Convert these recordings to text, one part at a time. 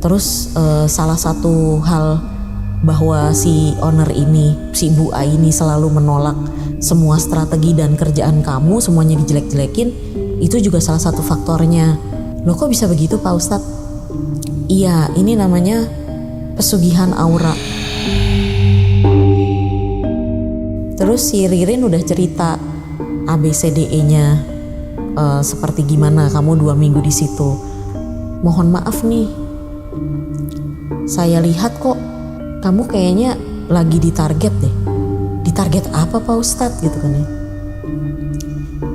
Terus salah satu hal bahwa si owner ini, si Bu A ini selalu menolak semua strategi dan kerjaan kamu, semuanya dijelek-jelekin, itu juga salah satu faktornya. Loh kok bisa begitu Pak Ustadz? Iya, ini namanya pesugihan aura. Terus si Ririn udah cerita ABCDE-nya seperti gimana kamu 2 minggu di situ. Mohon maaf nih, saya lihat kok kamu kayaknya lagi ditarget deh. Ditarget apa Pak Ustadz gitu kan ya?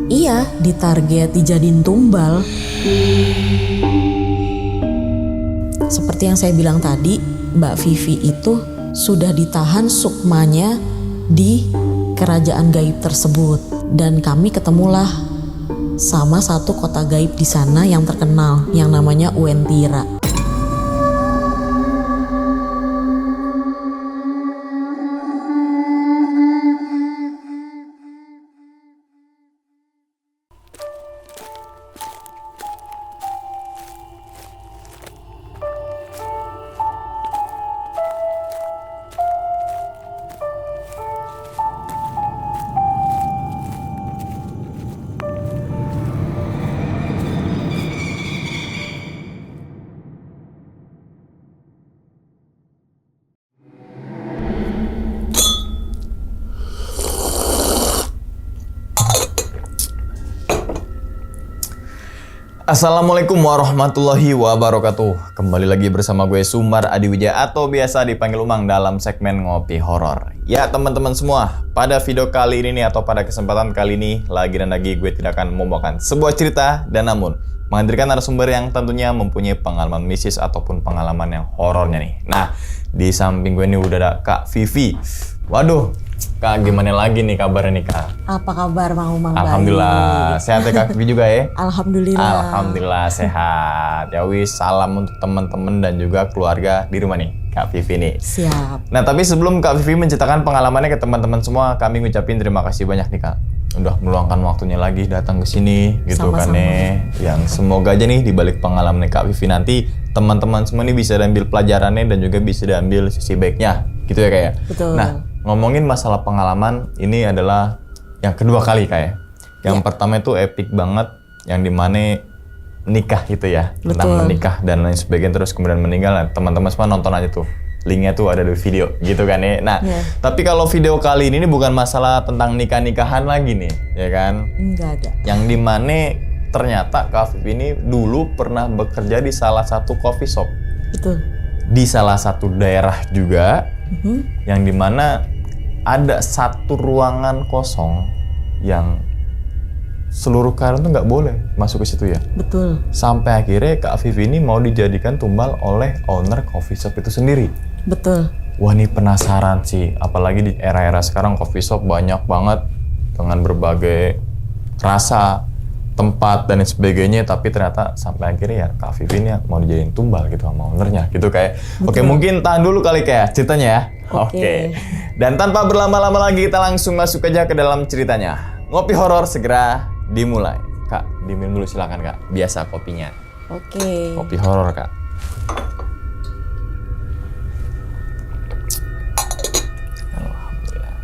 Iya, ditarget dijadiin tumbal. Seperti yang saya bilang tadi, Mbak Vivi itu sudah ditahan sukmanya di kerajaan gaib tersebut. Dan kami ketemulah sama satu kota gaib di sana yang terkenal, yang namanya Uentira. Assalamualaikum warahmatullahi wabarakatuh. Kembali lagi bersama gue Sumar Adiwijaya atau biasa dipanggil Umang dalam segmen Ngopi Horor. Ya teman-teman semua, pada video kali ini atau pada kesempatan kali ini lagi gue tidak akan membawakan sebuah cerita dan namun menghadirkan narasumber yang tentunya mempunyai pengalaman mistis ataupun pengalaman yang horornya nih. Nah, di samping gue ini udah ada Kak Vivi. Waduh, Kak, gimana lagi nih kabarnya nih Kak? Apa kabar Mang Umang? Alhamdulillah, sehat ya Kak Vivi juga ya? Alhamdulillah. Alhamdulillah sehat. Ya wis, salam untuk teman-teman dan juga keluarga di rumah nih, Kak Vivi nih. Siap. Nah, tapi sebelum Kak Vivi menceritakan pengalamannya ke teman-teman semua, kami ngucapin terima kasih banyak nih Kak. Udah meluangkan waktunya lagi datang ke sini gitu. Sama-sama. Kan nih. Yang semoga aja nih di balik pengalaman Kak Vivi nanti teman-teman semua nih bisa diambil pelajarannya dan juga bisa diambil sisi baiknya. Gitu ya Kak ya? Betul. Nah, ngomongin masalah pengalaman, ini adalah yang kedua kali Kak ya. Yang pertama itu epic banget, yang dimana nikah gitu ya. Betul. Tentang menikah dan lain sebagainya, terus kemudian meninggal. Nah, teman-teman semua nonton aja tuh. Linknya tuh ada di video gitu kan ya. Nah, tapi kalau video kali ini bukan masalah tentang nikah-nikahan lagi nih, ya kan? Enggak ada. Yang dimana ternyata Kak Vivi ini dulu pernah bekerja di salah satu coffee shop. Betul. Di salah satu daerah juga, yang dimana ada satu ruangan kosong yang seluruh karyawan tuh nggak boleh masuk ke situ ya. Betul. Sampai akhirnya Kak Vivi ini mau dijadikan tumbal oleh owner coffee shop itu sendiri. Betul. Wah, ini penasaran sih, apalagi di era-era sekarang coffee shop banyak banget dengan berbagai rasa, tempat dan sebagainya, tapi ternyata sampai akhirnya ya Kak Vivi ini mau dijadiin tumbal gitu sama ownernya gitu kayak. Oke, mungkin tahan dulu kali kayak ceritanya ya. Oke. Dan tanpa berlama-lama lagi kita langsung masuk aja ke dalam ceritanya. Ngopi horor segera dimulai. Kak, diminum dulu silakan Kak. Biasa kopinya. Oke. Kopi horor Kak. Alhamdulillah.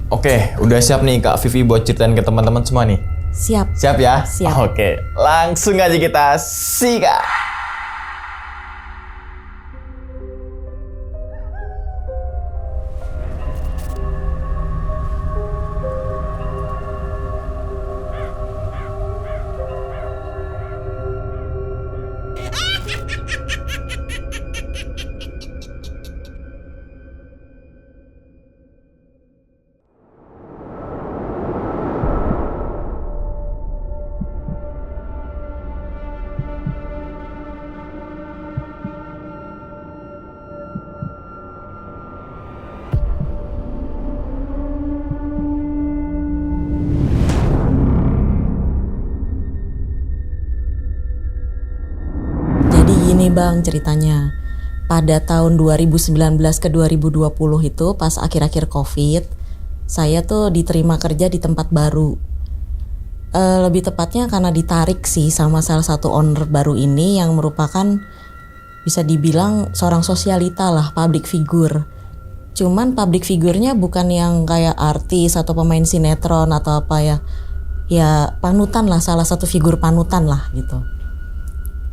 Oke, udah siap nih Kak Vivi buat ceritain ke teman-teman semua nih? Siap. Siap ya? Siap. Oke, langsung aja kita sikat. Gini Bang ceritanya, pada tahun 2019 ke 2020 itu pas akhir-akhir COVID, saya tuh diterima kerja di tempat baru. Lebih tepatnya karena ditarik sih sama salah satu owner baru ini yang merupakan bisa dibilang seorang sosialita lah, public figure. Cuman public figurnya bukan yang kayak artis atau pemain sinetron atau apa ya. Ya panutan lah, salah satu figur panutan lah gitu.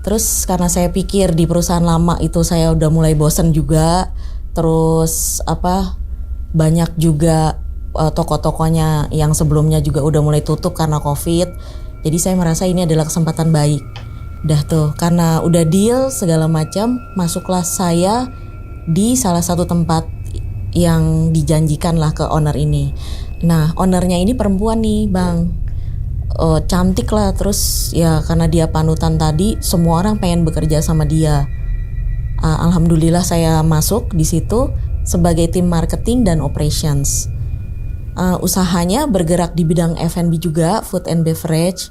Terus karena saya pikir di perusahaan lama itu saya udah mulai bosen juga. Terus banyak juga toko-tokonya yang sebelumnya juga udah mulai tutup karena COVID. Jadi saya merasa ini adalah kesempatan baik. Dah tuh, karena udah deal segala macam, masuklah saya di salah satu tempat yang dijanjikan lah ke owner ini. Nah, ownernya ini perempuan nih, Bang. Cantik lah, terus ya karena dia panutan tadi, semua orang pengen bekerja sama dia. Alhamdulillah saya masuk di situ sebagai tim marketing dan operations. Usahanya bergerak di bidang F&B juga, food and beverage.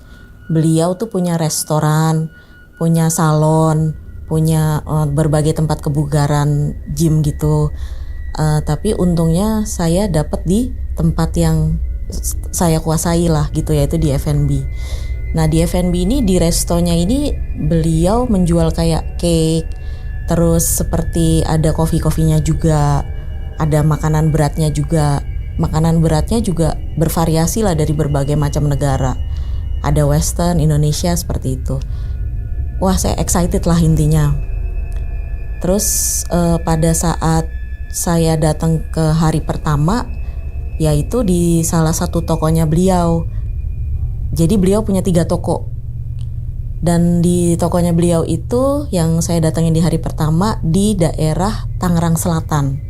Beliau tuh punya restoran, punya salon, punya berbagai tempat kebugaran, gym gitu. Tapi untungnya saya dapat di tempat yang saya kuasai lah gitu, yaitu di F&B. Nah di F&B ini, di restonya ini beliau menjual kayak cake, terus seperti ada kopinya juga, ada makanan beratnya juga. Makanan beratnya juga bervariasi lah dari berbagai macam negara. Ada Western, Indonesia seperti itu. Wah saya excited lah intinya. Terus pada saat saya datang ke hari pertama, yaitu di salah satu tokonya beliau. Jadi beliau punya 3 toko. Dan di tokonya beliau itu yang saya datangin di hari pertama di daerah Tangerang Selatan.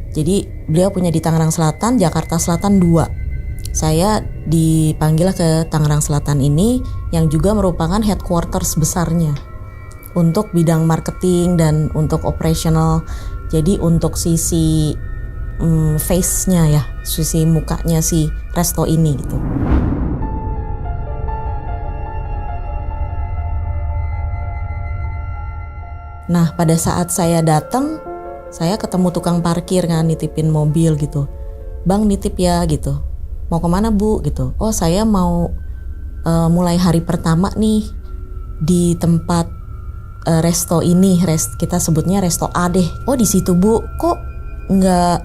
Jadi beliau punya di Tangerang Selatan, Jakarta Selatan 2. Saya dipanggil ke Tangerang Selatan ini yang juga merupakan headquarters besarnya untuk bidang marketing dan untuk operational. Jadi untuk sisi face-nya ya, sisi mukanya si resto ini gitu. Nah pada saat saya datang, saya ketemu tukang parkir kan, nitipin mobil gitu. Bang nitip ya gitu. Mau kemana bu gitu. Oh saya mau mulai hari pertama nih di tempat resto ini. Kita sebutnya resto A deh. Oh di situ bu. Kok nggak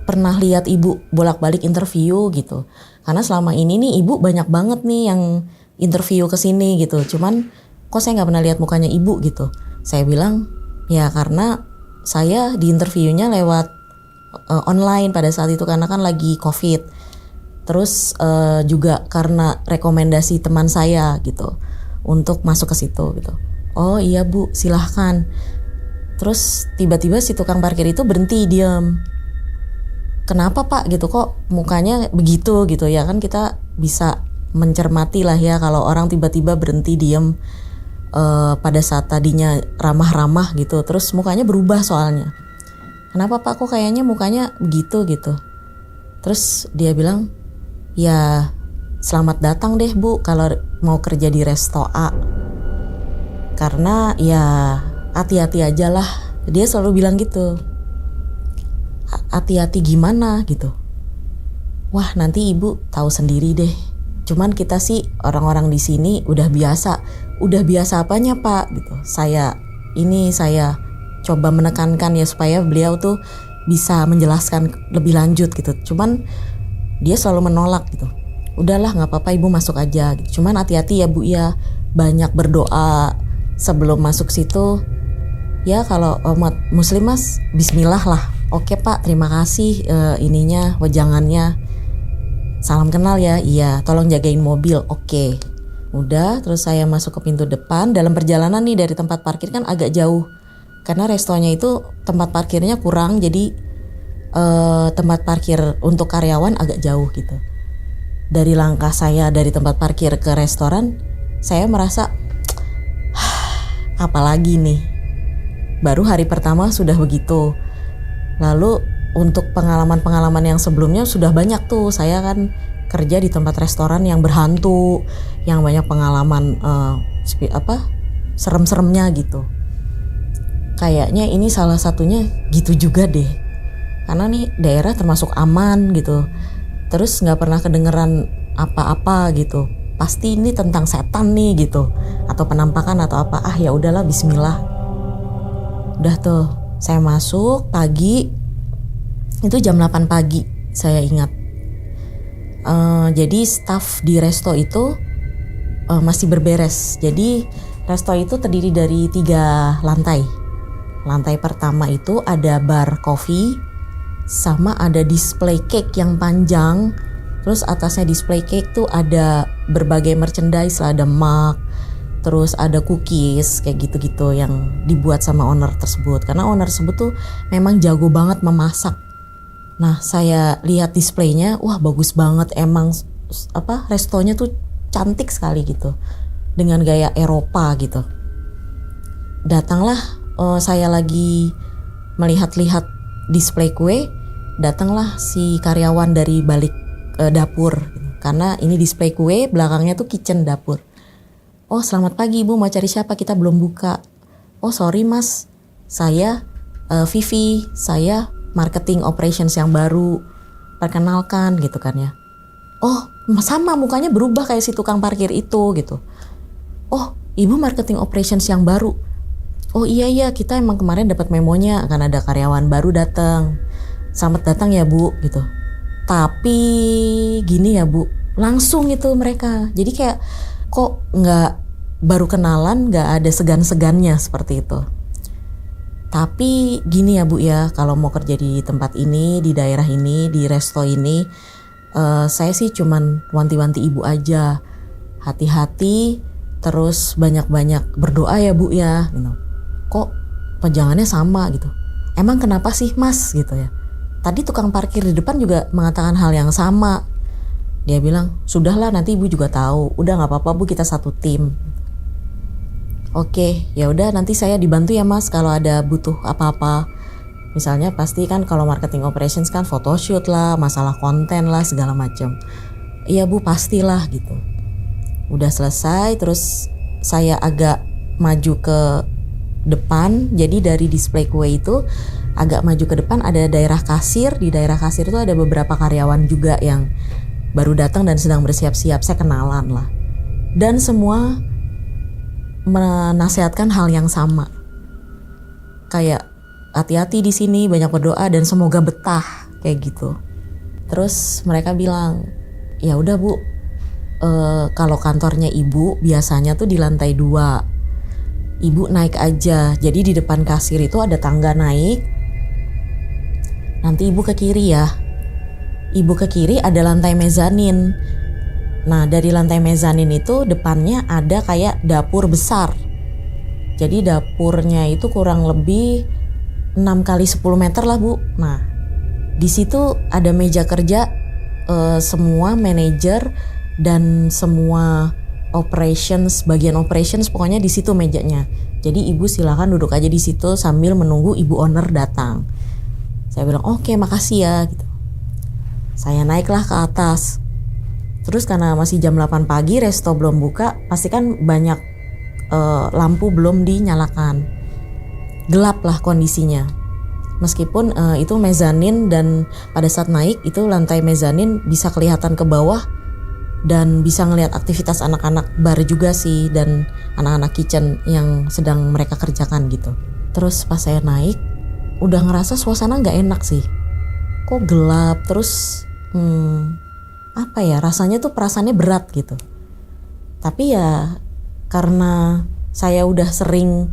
pernah lihat ibu bolak-balik interview gitu. Karena selama ini nih ibu banyak banget nih yang interview ke sini gitu. Cuman kok saya nggak pernah lihat mukanya ibu gitu. Saya bilang ya karena saya di interviewnya lewat online pada saat itu karena kan lagi COVID. Terus juga karena rekomendasi teman saya gitu untuk masuk ke situ gitu. Oh iya bu, silahkan. Terus tiba-tiba si tukang parkir itu berhenti, diam. Kenapa pak gitu, kok mukanya begitu gitu ya, kan kita bisa mencermati lah ya kalau orang tiba-tiba berhenti diam. Pada saat tadinya ramah-ramah gitu, terus mukanya berubah soalnya. Kenapa pak kok kayaknya mukanya begitu gitu. Terus dia bilang, ya selamat datang deh bu kalau mau kerja di resto A. Karena ya hati-hati aja lah. Dia selalu bilang gitu. Hati-hati gimana gitu. Wah nanti ibu tahu sendiri deh. Cuman kita sih orang-orang di sini udah biasa. Udah biasa apanya pak gitu. Saya coba menekankan ya supaya beliau tuh bisa menjelaskan lebih lanjut gitu. Cuman dia selalu menolak gitu. Udahlah nggak apa-apa ibu masuk aja gitu. Cuman hati-hati ya bu ya. Banyak berdoa sebelum masuk situ. Ya kalau umat muslim mas bismillah lah. Oke pak terima kasih wejangannya. Salam kenal ya, iya tolong jagain mobil, oke. Udah, terus saya masuk ke pintu depan. Dalam perjalanan nih dari tempat parkir kan agak jauh. Karena restonya itu tempat parkirnya kurang, jadi tempat parkir untuk karyawan agak jauh gitu. Dari langkah saya dari tempat parkir ke restoran, saya merasa, apalagi nih, baru hari pertama sudah begitu. Lalu untuk pengalaman-pengalaman yang sebelumnya sudah banyak tuh. Saya kan kerja di tempat restoran yang berhantu, yang banyak pengalaman serem-seremnya gitu. Kayaknya ini salah satunya gitu juga deh. Karena nih daerah termasuk aman gitu. Terus nggak pernah kedengeran apa-apa gitu. Pasti ini tentang setan nih gitu, atau penampakan atau apa. Ya udahlah, bismillah. Udah tuh, saya masuk pagi. Itu jam 8 pagi, saya ingat. Jadi staff di resto itu masih berberes. Jadi resto itu terdiri dari 3 lantai. Lantai pertama itu ada bar kopi, sama ada display cake yang panjang. Terus atasnya display cake tuh ada berbagai merchandise lah, ada mug, terus ada cookies kayak gitu-gitu yang dibuat sama owner tersebut. Karena owner tersebut tuh memang jago banget memasak. Nah, saya lihat displaynya, wah bagus banget emang, restonya tuh cantik sekali gitu, dengan gaya Eropa gitu. Datanglah, saya lagi melihat-lihat display kue, datanglah si karyawan dari balik dapur, karena ini display kue, belakangnya tuh kitchen dapur. Oh, selamat pagi ibu, mau cari siapa? Kita belum buka. Oh sorry mas, saya Vivi, saya marketing operations yang baru, perkenalkan gitu kan ya. Oh sama, mukanya berubah kayak si tukang parkir itu gitu. Oh ibu marketing operations yang baru. Oh iya kita emang kemarin dapat memonya akan ada karyawan baru datang. Selamat datang ya bu gitu. Tapi gini ya bu, langsung itu mereka. Jadi kayak kok nggak baru kenalan, nggak ada segan-segannya seperti itu. Tapi gini ya bu ya, kalau mau kerja di tempat ini, di daerah ini, di resto ini, saya sih cuman wanti-wanti ibu aja. Hati-hati, terus banyak-banyak berdoa ya bu ya. Gitu. Kok pejangannya sama gitu. Emang kenapa sih mas gitu ya. Tadi tukang parkir di depan juga mengatakan hal yang sama. Dia bilang, sudahlah nanti ibu juga tahu. Udah nggak apa-apa bu, kita satu tim. Oke, ya udah nanti saya dibantu ya mas kalau ada butuh apa-apa. Misalnya pasti kan kalau marketing operations kan photoshoot lah, masalah konten lah segala macam. Iya bu, pastilah gitu. Udah selesai, terus saya agak maju ke depan. Jadi dari display kue itu agak maju ke depan ada daerah kasir. Di daerah kasir itu ada beberapa karyawan juga yang baru datang dan sedang bersiap-siap. Saya kenalan lah. Dan semua menasihatkan hal yang sama. Kayak hati-hati di sini, banyak berdoa dan semoga betah kayak gitu. Terus mereka bilang, ya udah bu, kalau kantornya ibu biasanya tuh di lantai 2. Ibu naik aja. Jadi di depan kasir itu ada tangga naik. Nanti ibu ke kiri ya. Ibu ke kiri ada lantai mezanin. Nah dari lantai mezanin itu depannya ada kayak dapur besar. Jadi dapurnya itu kurang lebih 6 kali 10 meter lah bu. Nah di situ ada meja kerja semua manajer dan semua operations, bagian operations pokoknya di situ mejanya. Jadi ibu silakan duduk aja di situ sambil menunggu ibu owner datang. Saya bilang oke, makasih ya gitu. Saya naiklah ke atas. Terus karena masih jam 8 pagi, resto belum buka, pasti kan banyak lampu belum dinyalakan. Gelap lah kondisinya. Meskipun itu mezanin dan pada saat naik itu lantai mezanin bisa kelihatan ke bawah dan bisa ngelihat aktivitas anak-anak bar juga sih dan anak-anak kitchen yang sedang mereka kerjakan gitu. Terus pas saya naik udah ngerasa suasana nggak enak sih. Kok gelap terus apa ya, rasanya tuh perasaannya berat gitu. Tapi ya karena saya udah sering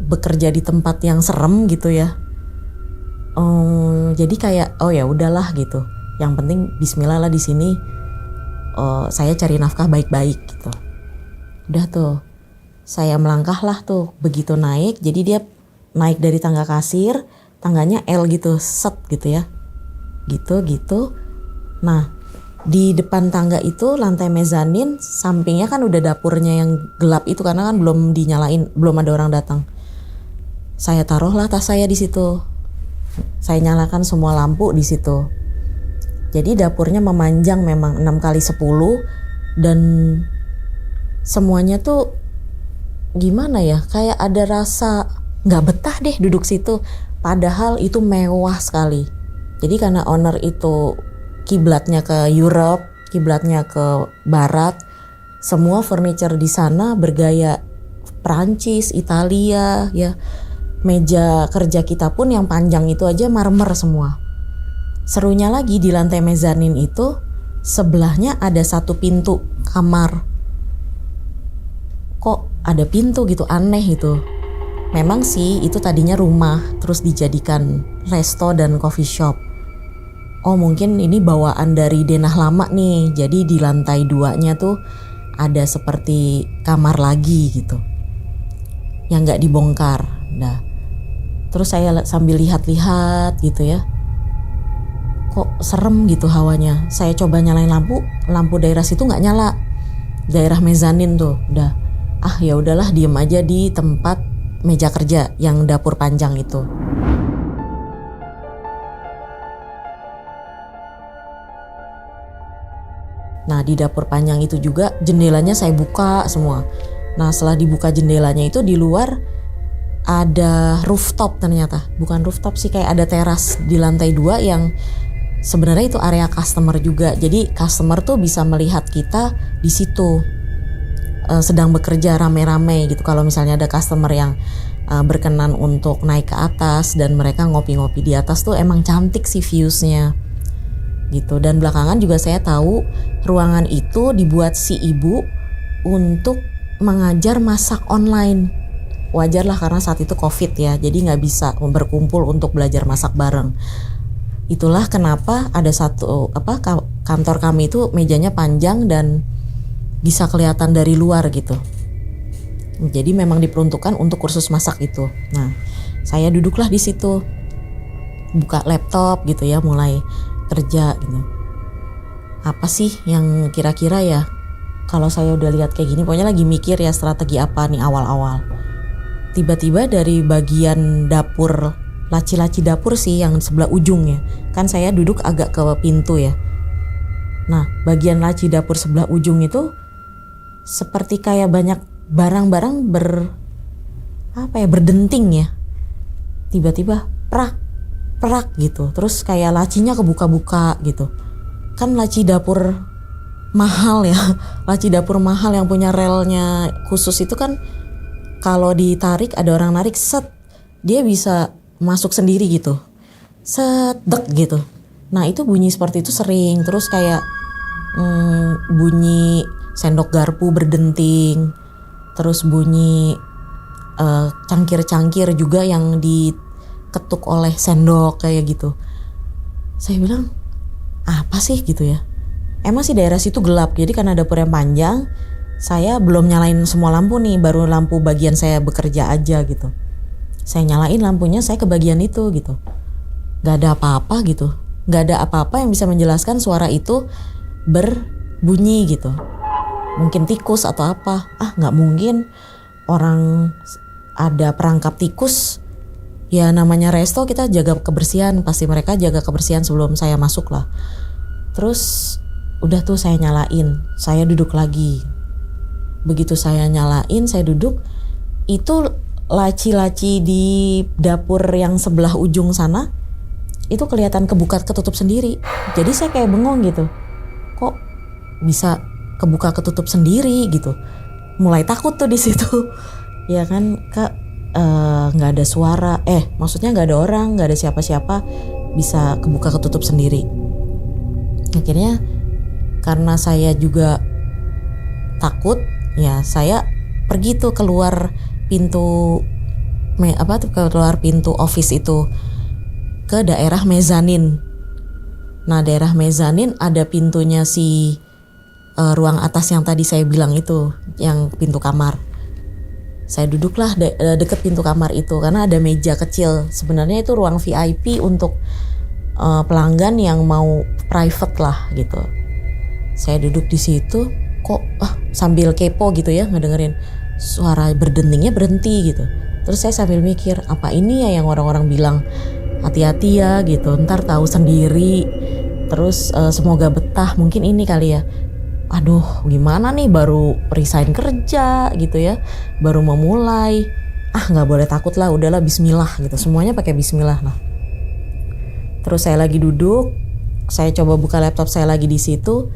bekerja di tempat yang serem gitu ya. Jadi kayak oh ya udahlah gitu. Yang penting bismillah lah di sini. Saya cari nafkah baik-baik gitu. Udah tuh saya melangkah lah tuh begitu naik. Jadi dia naik dari tangga kasir, tangganya L gitu, set gitu ya, gitu. Nah di depan tangga itu lantai mezanin, sampingnya kan udah dapurnya yang gelap itu karena kan belum dinyalain, belum ada orang datang. Saya taruhlah tas saya di situ, saya nyalakan semua lampu di situ. Jadi dapurnya memanjang memang 6 kali 10 dan semuanya tuh gimana ya, kayak ada rasa nggak betah deh duduk situ. Padahal itu mewah sekali. Jadi karena owner itu kiblatnya ke Europe, kiblatnya ke barat. Semua furniture di sana bergaya Prancis, Italia ya. Meja kerja kita pun yang panjang itu aja marmer semua. Serunya lagi di lantai mezanin itu sebelahnya ada satu pintu kamar. Kok ada pintu gitu, aneh itu. Memang sih itu tadinya rumah terus dijadikan resto dan coffee shop. Oh mungkin ini bawaan dari denah lama nih. Jadi di lantai 2-nya tuh ada seperti kamar lagi gitu yang gak dibongkar. Nah terus saya sambil lihat-lihat gitu ya, kok serem gitu hawanya. Saya coba nyalain lampu daerah situ nggak nyala, daerah mezanin tuh. Udah, ya udahlah diem aja di tempat meja kerja yang dapur panjang itu. Nah di dapur panjang itu juga jendelanya saya buka semua. Nah setelah dibuka jendelanya itu di luar ada rooftop ternyata. Bukan rooftop sih, kayak ada teras di lantai 2 yang sebenarnya itu area customer juga. Jadi customer tuh bisa melihat kita di situ sedang bekerja rame-rame gitu. Kalau misalnya ada customer yang berkenan untuk naik ke atas dan mereka ngopi-ngopi di atas tuh emang cantik sih viewsnya gitu. Dan belakangan juga saya tahu ruangan itu dibuat si ibu untuk mengajar masak online. Wajar lah karena saat itu COVID ya, jadi nggak bisa berkumpul untuk belajar masak bareng. Itulah kenapa ada kantor kami itu mejanya panjang dan bisa kelihatan dari luar gitu. Jadi memang diperuntukkan untuk kursus masak itu. Nah, saya duduklah di situ, buka laptop gitu ya, mulai kerja gitu. Apa sih yang kira-kira ya? Kalau saya udah lihat kayak gini, pokoknya lagi mikir ya strategi apa nih awal-awal. Tiba-tiba dari bagian dapur, laci-laci dapur sih yang sebelah ujungnya. Kan saya duduk agak ke pintu ya. Nah, bagian laci dapur sebelah ujung itu seperti kayak banyak barang-barang berdenting ya. Tiba-tiba prak gitu. Terus kayak lacinya kebuka-buka gitu. Kan laci dapur mahal ya. Laci dapur mahal yang punya relnya khusus itu kan kalau ditarik, ada orang narik, set, dia bisa masuk sendiri gitu, set, dek gitu. Nah itu bunyi seperti itu sering. Terus kayak bunyi sendok garpu berdenting. Terus bunyi cangkir-cangkir juga yang diketuk oleh sendok kayak gitu. Saya bilang, apa sih gitu ya. Emang sih daerah situ gelap, jadi karena dapur yang panjang, saya belum nyalain semua lampu nih, baru lampu bagian saya bekerja aja gitu. Saya nyalain lampunya, saya ke bagian itu gitu. Gak ada apa-apa gitu. Gak ada apa-apa yang bisa menjelaskan suara itu berbunyi gitu. Mungkin tikus atau apa. Gak mungkin orang ada perangkap tikus. Ya namanya resto, kita jaga kebersihan. Pasti mereka jaga kebersihan sebelum saya masuk lah. Terus udah tuh saya nyalain, saya duduk lagi. Begitu saya nyalain, saya duduk, itu laci-laci di dapur yang sebelah ujung sana itu kelihatan kebuka ketutup sendiri. Jadi saya kayak bengong gitu, kok bisa kebuka ketutup sendiri gitu. Mulai takut tuh di situ, ya kan Kak, nggak ada suara, maksudnya nggak ada orang, nggak ada siapa-siapa, bisa kebuka ketutup sendiri. Akhirnya karena saya juga takut, ya saya pergi tuh keluar pintu keluar pintu office itu ke daerah mezanin. Nah daerah mezanin ada pintunya si ruang atas yang tadi saya bilang itu, yang pintu kamar. Saya duduklah deket pintu kamar itu karena ada meja kecil. Sebenarnya itu ruang VIP untuk pelanggan yang mau private lah gitu. Saya duduk di situ, kok sambil kepo gitu ya, ngedengerin suara berdentingnya berhenti gitu. Terus saya sambil mikir, apa ini ya yang orang-orang bilang hati-hati ya gitu, ntar tahu sendiri. Terus semoga betah, mungkin ini kali ya. Aduh gimana nih, baru resign kerja gitu ya, baru mau mulai. Nggak boleh takut lah, udahlah bismillah gitu, semuanya pakai bismillah lah. Terus saya lagi duduk, saya coba buka laptop saya lagi di situ.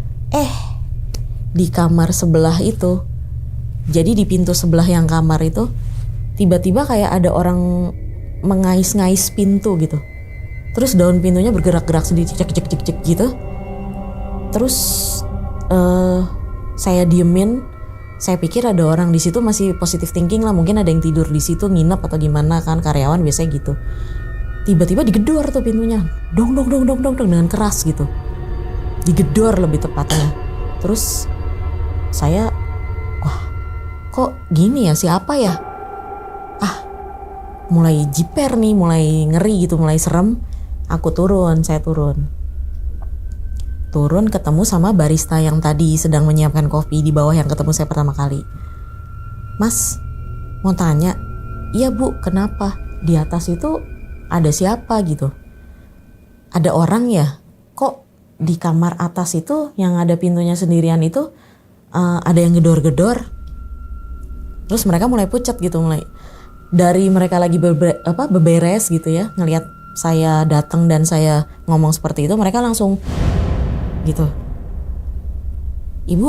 Di kamar sebelah itu, jadi di pintu sebelah yang kamar itu tiba-tiba kayak ada orang mengais-ngais pintu gitu. Terus daun pintunya bergerak-gerak sendiri, cek gitu. Terus saya diemin. Saya pikir ada orang di situ, masih positive thinking lah, mungkin ada yang tidur di situ nginep atau gimana kan, karyawan biasanya gitu. Tiba-tiba digedor tuh pintunya, dong dengan keras gitu. Digedor lebih tepatnya. Terus saya, wah kok gini ya, siapa ya? Mulai jiper nih, mulai ngeri gitu, mulai serem. Saya turun ketemu sama barista yang tadi sedang menyiapkan kopi di bawah, yang ketemu saya pertama kali. Mas, mau tanya, iya Bu, kenapa? Di atas itu ada siapa gitu? Ada orang ya? Kok di kamar atas itu yang ada pintunya sendirian itu ada yang gedor-gedor? Terus mereka mulai pucat gitu, mulai dari mereka lagi beberes gitu ya, ngelihat saya datang dan saya ngomong seperti itu, mereka langsung gitu. Ibu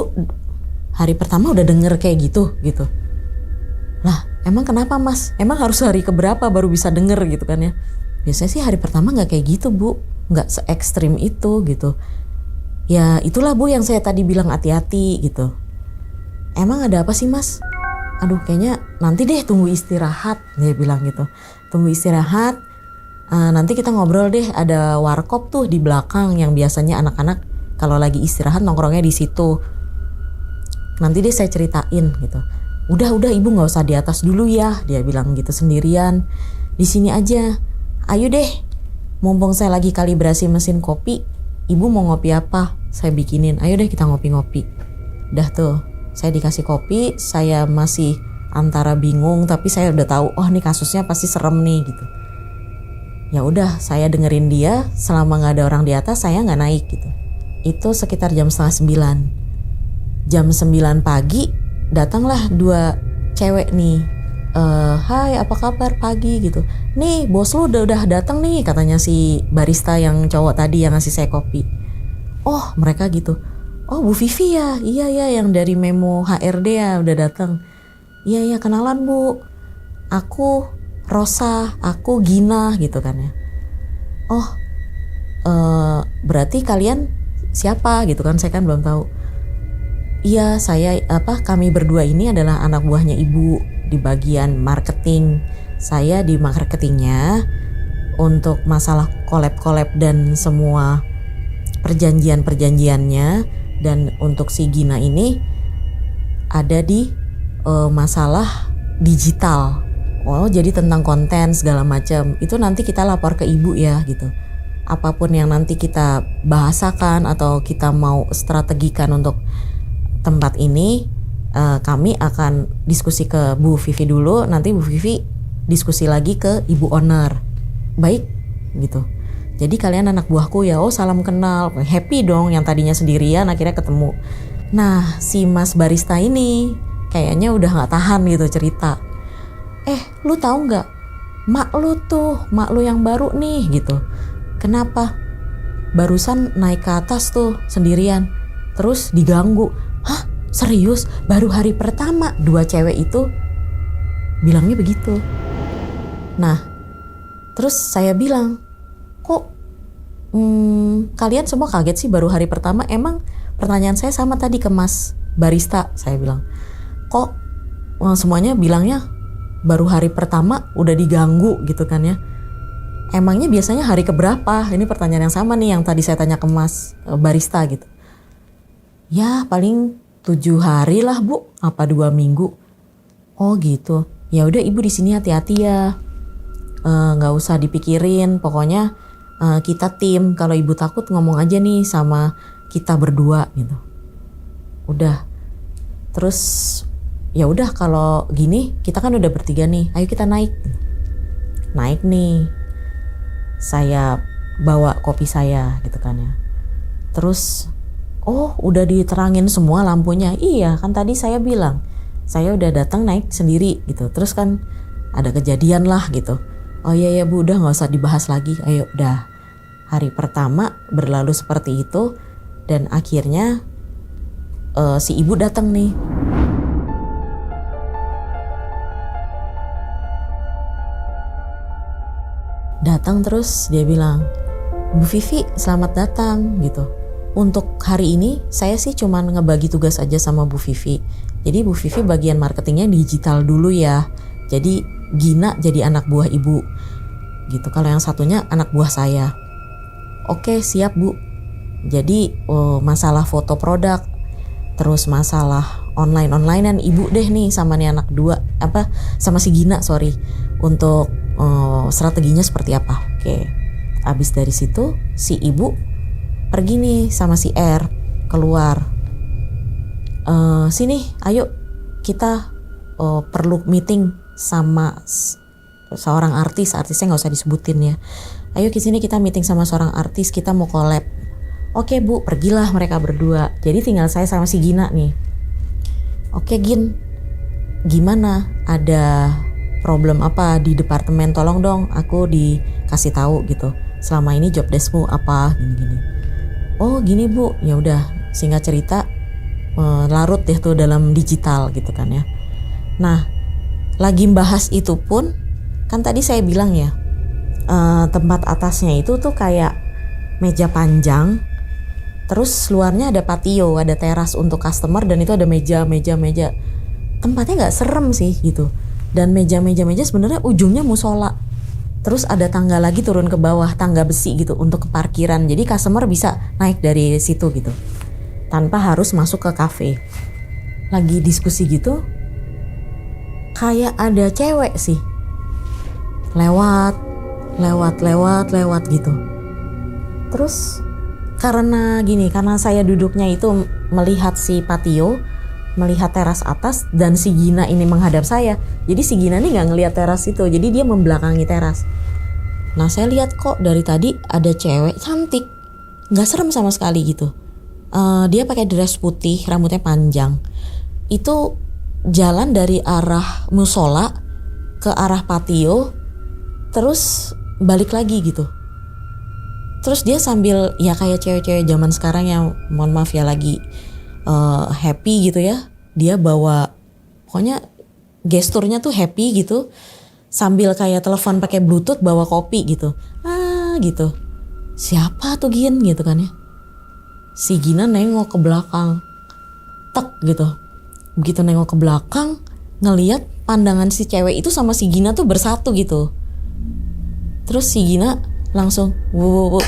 hari pertama udah denger kayak gitu. Lah emang kenapa Mas? Emang harus hari keberapa baru bisa denger gitu kan ya? Biasanya sih hari pertama gak kayak gitu Bu, gak se-ekstrim itu gitu. Ya itulah Bu yang saya tadi bilang hati-hati gitu. Emang ada apa sih Mas? Aduh kayaknya nanti deh, tunggu istirahat, dia bilang gitu. Tunggu istirahat, nanti kita ngobrol deh, ada warkop tuh di belakang yang biasanya anak-anak kalau lagi istirahat nongkrongnya di situ. Nanti deh saya ceritain gitu. Udah Ibu nggak usah di atas dulu ya, dia bilang gitu, sendirian. Di sini aja. Ayo deh, mumpung saya lagi kalibrasi mesin kopi, Ibu mau ngopi apa? Saya bikinin. Ayo deh kita ngopi-ngopi. Dah tuh. Saya dikasih kopi, saya masih antara bingung tapi saya udah tahu, oh nih kasusnya pasti serem nih gitu. Ya udah, saya dengerin dia, selama nggak ada orang di atas saya nggak naik gitu. Itu sekitar jam 8:30. Jam 9 pagi datanglah 2 cewek nih. Hai apa kabar pagi gitu. Nih bos lu udah datang nih, katanya si barista yang cowok tadi yang ngasih saya kopi. Oh mereka gitu. Oh Bu Vivi ya, iya yang dari memo HRD ya udah datang. Iya kenalan Bu, aku Rosa, aku Gina gitu kan ya. Oh berarti kalian siapa gitu kan, saya kan belum tahu. Iya kami berdua ini adalah anak buahnya Ibu di bagian marketing. Saya di marketingnya untuk masalah collab dan semua perjanjiannya. Dan untuk si Gina ini ada di masalah digital. Oh jadi tentang konten segala macam. Itu nanti kita lapor ke Ibu ya gitu. Apapun yang nanti kita bahasakan atau kita mau strategikan untuk tempat ini, kami akan diskusi ke Bu Vivi dulu. Nanti Bu Vivi diskusi lagi ke Ibu owner. Baik gitu. Jadi kalian anak buahku ya, oh salam kenal. Happy dong, yang tadinya sendirian akhirnya ketemu. Nah si mas barista ini kayaknya udah gak tahan gitu cerita. Lu tahu gak, mak lu yang baru nih gitu. Kenapa? Barusan naik ke atas tuh sendirian, terus diganggu. Hah? Serius? Baru hari pertama 2 cewek itu bilangnya begitu. Nah terus saya bilang, kok kalian semua kaget sih baru hari pertama? Emang pertanyaan saya sama tadi ke mas barista, saya bilang, kok semuanya bilangnya baru hari pertama udah diganggu gitu kan ya. Emangnya biasanya hari keberapa? Ini pertanyaan yang sama nih yang tadi saya tanya ke mas barista gitu. Ya paling 7 hari lah Bu, apa 2 minggu. Oh gitu. Ya udah Ibu di sini hati-hati ya. Nggak usah dipikirin, pokoknya kita tim. Kalau Ibu takut ngomong aja nih sama kita berdua gitu. Udah. Terus ya udah kalau gini kita kan udah bertiga nih. Ayo kita naik. Naik nih. Saya bawa kopi saya gitu kan ya. Terus oh udah diterangin semua lampunya. Iya kan tadi saya bilang saya udah datang naik sendiri gitu. Terus kan ada kejadian lah gitu. Oh iya Bu, udah gak usah dibahas lagi. Ayo udah. Hari pertama berlalu seperti itu. Dan akhirnya si ibu datang nih. Datang terus dia bilang, Bu Vivi selamat datang gitu. Untuk hari ini saya sih cuma ngebagi tugas aja sama Bu Vivi. Jadi Bu Vivi bagian marketingnya digital dulu ya. Jadi Gina jadi anak buah ibu gitu. Kalau yang satunya anak buah saya. Oke siap Bu. Jadi masalah foto produk, terus masalah onlinean ibu deh nih sama nih anak dua sama si Gina untuk strateginya seperti apa. Oke. Abis dari situ si ibu pergi nih sama si R keluar. Sini ayo kita perlu meeting sama seorang artisnya nggak usah disebutin ya. Ayo ke sini kita meeting sama seorang artis, kita mau collab. Oke Bu, pergilah mereka berdua. Jadi tinggal saya sama si Gina nih. Oke Gin, gimana? Ada problem apa di departemen? Tolong dong aku dikasih tahu gitu. Selama ini job deskmu apa gini-gini. Oh gini Bu, ya udah singkat cerita larut deh tuh dalam digital gitu kan ya. Nah lagi bahas itu pun kan tadi saya bilang ya tempat atasnya itu tuh kayak meja panjang, terus luarnya ada patio, ada teras untuk customer dan itu ada meja. Tempatnya nggak serem sih gitu. Dan meja sebenarnya ujungnya musola. Terus ada tangga lagi turun ke bawah, tangga besi gitu untuk ke parkiran. Jadi customer bisa naik dari situ gitu. Tanpa harus masuk ke kafe. Lagi diskusi gitu, kayak ada cewek sih. Lewat gitu. Terus karena saya duduknya itu melihat si patio, melihat teras atas dan si Gina ini menghadap saya. Jadi si Gina nih nggak ngelihat teras itu, jadi dia membelakangi teras. Nah saya lihat kok dari tadi ada cewek cantik, nggak serem sama sekali gitu. Dia pakai dress putih, rambutnya panjang. Itu jalan dari arah musola ke arah patio, terus balik lagi gitu. Terus dia sambil ya kayak cewek-cewek zaman sekarang yang mohon maaf ya lagi happy gitu ya. Dia bawa pokoknya gesturnya tuh happy gitu. Sambil kayak telepon pakai bluetooth bawa kopi gitu. Gitu. Siapa tuh Gin gitu kan ya. Si Gina nengok ke belakang. Tek gitu. Begitu nengok ke belakang ngelihat pandangan si cewek itu sama si Gina tuh bersatu gitu. Terus si Gina langsung bu,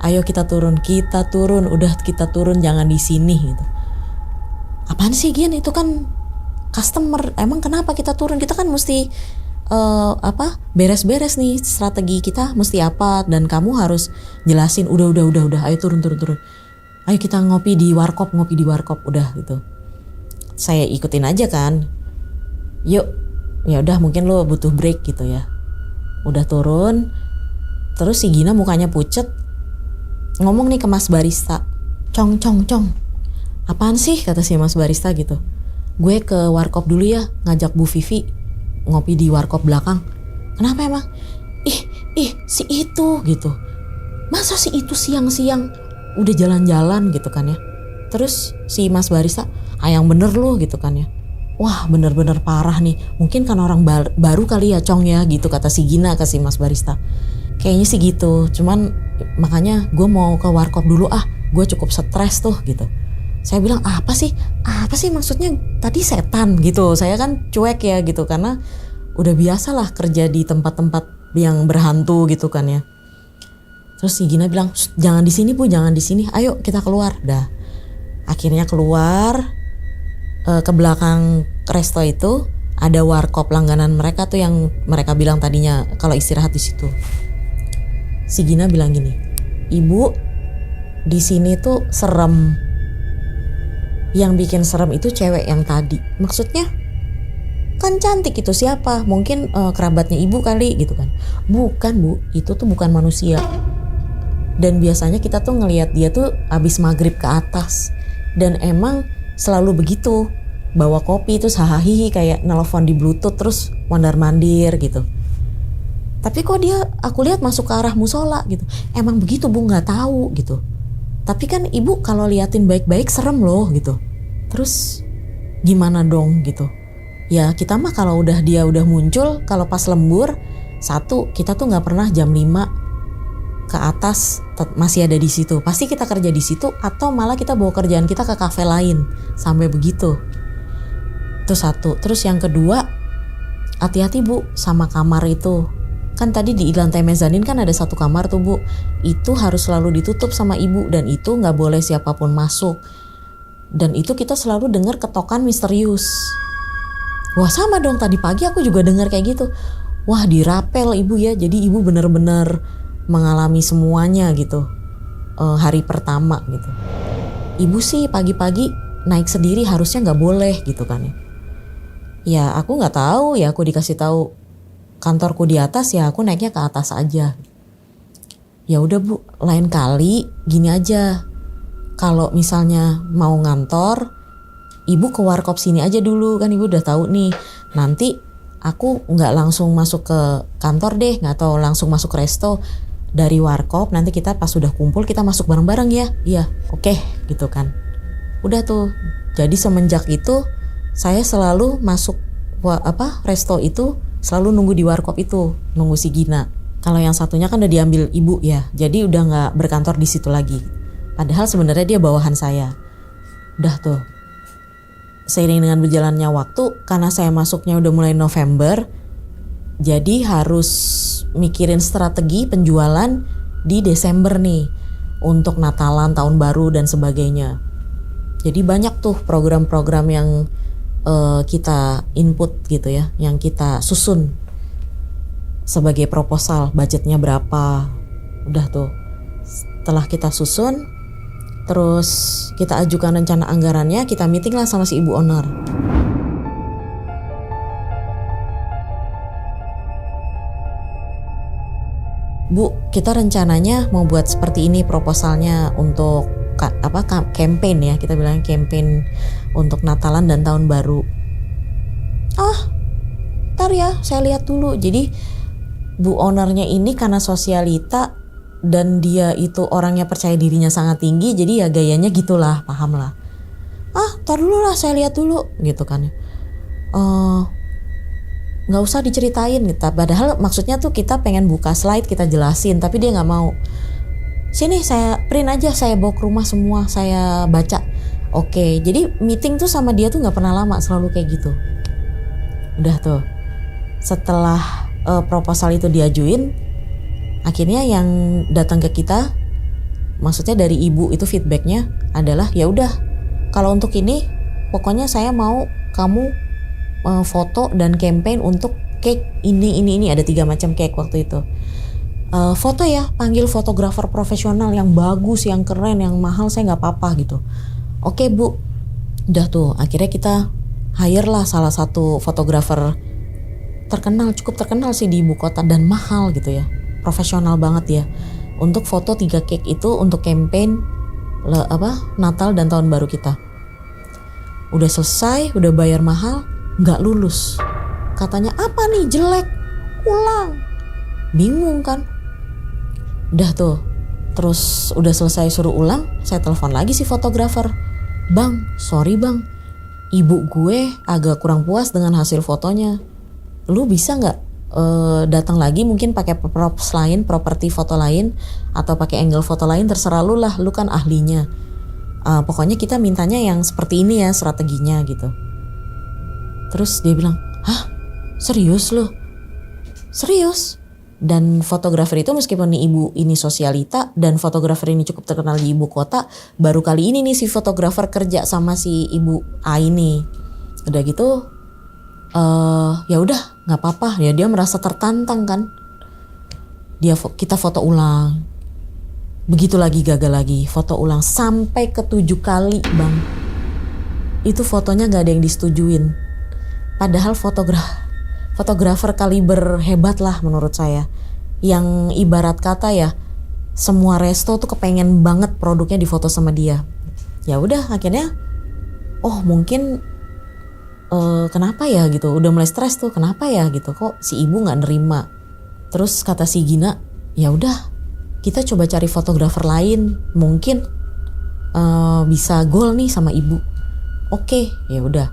ayo kita turun, udah kita turun, jangan di sini gitu. Apaan sih Gin, itu kan customer, emang kenapa kita turun, kita kan mesti beres-beres nih, strategi kita mesti apa dan kamu harus jelasin. Udah, ayo turun, ayo kita ngopi di warkop, udah gitu. Saya ikutin aja kan, yuk, ya udah mungkin lo butuh break gitu ya. Udah turun. Terus si Gina mukanya pucet, ngomong nih ke Mas Barista, Cong. Apaan sih kata si Mas Barista gitu. Gue ke warkop dulu ya, ngajak Bu Vivi ngopi di warkop belakang. Kenapa emang? Ih si itu gitu. Masa si itu siang-siang udah jalan-jalan gitu kan ya. Terus si Mas Barista, yang bener lu gitu kan ya. Wah bener-bener parah nih. Mungkin kan orang baru kali ya Cong ya gitu kata si Gina ke si Mas Barista. Kayaknya sih gitu, cuman makanya gue mau ke warkop dulu gue cukup stres tuh gitu. Saya bilang apa sih maksudnya tadi setan gitu. Saya kan cuek ya gitu karena udah biasa lah kerja di tempat-tempat yang berhantu gitu kan ya. Terus si Gina bilang jangan di sini Bu, jangan di sini, ayo kita keluar. Dah akhirnya keluar ke belakang resto itu ada warkop langganan mereka tuh yang mereka bilang tadinya kalau istirahat di situ. Si Gina bilang gini, Ibu di sini tuh serem. Yang bikin serem itu cewek yang tadi. Maksudnya kan cantik itu siapa? Mungkin kerabatnya ibu kali gitu kan. Bukan Bu, itu tuh bukan manusia. Dan biasanya kita tuh ngelihat dia tuh abis maghrib ke atas. Dan emang selalu begitu. Bawa kopi terus hahaha kayak nelfon di bluetooth terus mondar-mandir gitu. Tapi kok dia aku lihat masuk ke arah musola gitu. Emang begitu Bu, nggak tahu gitu. Tapi kan ibu kalau liatin baik-baik serem loh gitu. Terus gimana dong gitu. Ya kita mah kalau dia udah muncul, kalau pas lembur, satu kita tuh gak pernah jam 5 ke atas masih ada di situ. Pasti kita kerja di situ atau malah kita bawa kerjaan kita ke kafe lain. Sampai begitu. Itu satu. Terus yang kedua, hati-hati Bu sama kamar itu. Kan tadi di lantai mezanin kan ada satu kamar tuh Bu. Itu harus selalu ditutup sama ibu dan itu gak boleh siapapun masuk. Dan itu kita selalu dengar ketokan misterius. Wah sama dong, tadi pagi aku juga dengar kayak gitu. Wah dirapel ibu ya, jadi ibu benar-benar mengalami semuanya gitu. Hari pertama gitu. Ibu sih pagi-pagi naik sendiri harusnya nggak boleh gitu kan ya. Ya aku nggak tahu ya, aku dikasih tahu kantorku di atas ya aku naiknya ke atas aja. Ya udah Bu, lain kali gini aja. Kalau misalnya mau ngantor, ibu ke warkop sini aja dulu kan ibu udah tahu nih. Nanti aku nggak langsung masuk ke kantor deh, nggak tahu langsung masuk resto. Dari warkop nanti kita pas sudah kumpul kita masuk bareng-bareng ya. Iya, oke, gitu kan. Udah tuh. Jadi semenjak itu saya selalu masuk resto itu selalu nunggu di warkop itu, nunggu si Gina. Kalau yang satunya kan udah diambil ibu ya. Jadi udah nggak berkantor di situ lagi. Padahal sebenarnya dia bawahan saya. Udah tuh. Seiring dengan berjalannya waktu, karena saya masuknya udah mulai November, jadi harus mikirin strategi penjualan di Desember nih untuk Natalan, Tahun Baru dan sebagainya. Jadi banyak tuh program-program yang kita input gitu ya, yang kita susun sebagai proposal, budgetnya berapa. Udah tuh. Setelah kita susun, terus kita ajukan rencana anggarannya, kita meeting lah sama si ibu owner. Bu, kita rencananya mau buat seperti ini proposalnya untuk campaign ya, kita bilang campaign untuk Natalan dan Tahun Baru. Ntar ya, saya lihat dulu. Jadi bu ownernya ini karena sosialita dan dia itu orangnya percaya dirinya sangat tinggi, jadi ya gayanya gitulah, paham lah. Ntar dulu lah, saya lihat dulu gitu kan. Nggak usah diceritain gitu. Padahal maksudnya tuh kita pengen buka slide, kita jelasin, tapi dia nggak mau. Sini saya print aja, saya bawa ke rumah semua, saya baca. Oke, jadi meeting tuh sama dia tuh nggak pernah lama, selalu kayak gitu. Udah tuh. Setelah proposal itu diajuin, akhirnya yang datang ke kita, maksudnya dari ibu itu feedbacknya adalah ya udah, kalau untuk ini pokoknya saya mau kamu foto dan campaign untuk cake ini ada 3 macam cake waktu itu. Foto ya, panggil fotografer profesional yang bagus, yang keren, yang mahal, saya nggak apa-apa gitu. Oke Bu, udah tuh akhirnya kita hire lah salah satu fotografer cukup terkenal sih di ibu kota dan mahal gitu ya, profesional banget ya, untuk foto 3 cake itu untuk campaign Natal dan Tahun Baru kita. Udah selesai, udah bayar mahal, nggak lulus. Katanya apa nih, jelek, ulang. Bingung kan. Udah tuh, terus udah selesai suruh ulang, saya telepon lagi si fotografer. Bang, sorry bang, ibu gue agak kurang puas dengan hasil fotonya. Lu bisa nggak datang lagi, mungkin pakai props lain, properti foto lain, atau pakai angle foto lain, terserah lu lah, lu kan ahlinya. Pokoknya kita mintanya yang seperti ini ya strateginya gitu. Terus dia bilang, hah? Serius lu? Serius? Dan fotografer itu meskipun nih ibu ini sosialita dan fotografer ini cukup terkenal di ibu kota, baru kali ini nih si fotografer kerja sama si ibu A ini. Udah gitu, ya udah nggak apa-apa ya, dia merasa tertantang kan. Kita foto ulang, begitu lagi gagal lagi, foto ulang sampai ke 7 kali bang. Itu fotonya nggak ada yang disetujuin. Padahal fotografer kaliber hebat lah menurut saya, yang ibarat kata ya semua resto tuh kepengen banget produknya difoto sama dia. Ya udah akhirnya, mungkin kenapa ya gitu, udah mulai stres tuh, kenapa ya gitu, kok si ibu nggak nerima. Terus kata si Gina, ya udah kita coba cari fotografer lain, mungkin bisa goal nih sama ibu. Oke, ya udah.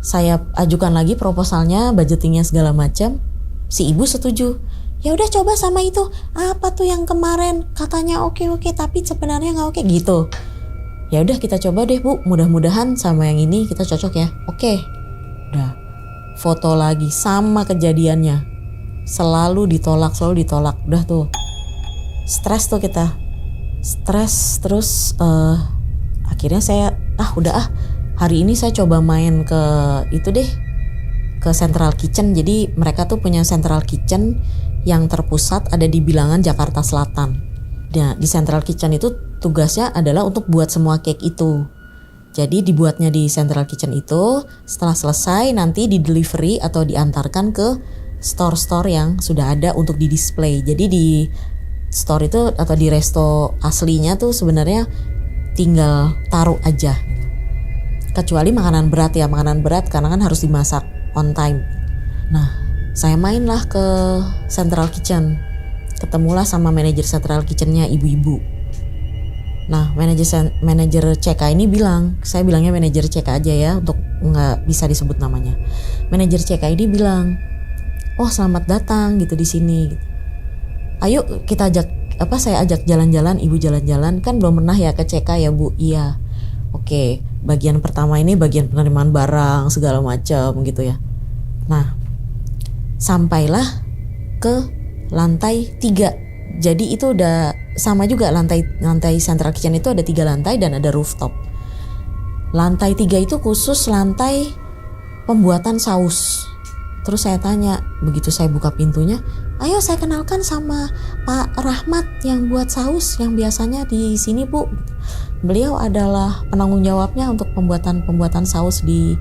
Saya ajukan lagi proposalnya, budgetingnya segala macam. Si ibu setuju. Ya udah coba sama itu. Apa tuh yang kemarin katanya oke tapi sebenarnya nggak oke gitu. Ya udah kita coba deh Bu. Mudah-mudahan sama yang ini kita cocok ya. Oke. Udah. Foto lagi sama kejadiannya. Selalu ditolak. Udah tuh. Stres tuh kita. Stres terus akhirnya saya hari ini saya coba main ke itu deh, ke Central Kitchen. Jadi mereka tuh punya Central Kitchen yang terpusat ada di Bilangan, Jakarta Selatan. Nah, di Central Kitchen itu tugasnya adalah untuk buat semua cake itu. Jadi dibuatnya di Central Kitchen itu, setelah selesai nanti di delivery atau diantarkan ke store-store yang sudah ada untuk di display. Jadi di store itu atau di resto aslinya tuh sebenarnya tinggal taruh aja. Kecuali makanan berat karena kan harus dimasak on time. Nah, saya mainlah ke Central Kitchen. Ketemulah sama manajer Central Kitchen-nya ibu-ibu. Nah, manajer CK ini bilang, saya bilangnya manajer CK aja ya untuk nggak bisa disebut namanya. Manajer CK ini bilang, "Oh, selamat datang gitu di sini." Ayo kita saya ajak jalan-jalan, ibu jalan-jalan, kan belum pernah ya ke CK ya Bu. Iya. Oke, bagian pertama ini bagian penerimaan barang segala macam gitu ya. Nah, sampailah ke lantai 3. Jadi itu udah sama juga, lantai Central Kitchen itu ada 3 lantai dan ada rooftop. Lantai 3 itu khusus lantai pembuatan saus. Terus saya tanya, begitu saya buka pintunya, "Ayo saya kenalkan sama Pak Rahmat yang buat saus yang biasanya di sini Bu. Beliau adalah penanggung jawabnya untuk pembuatan saus di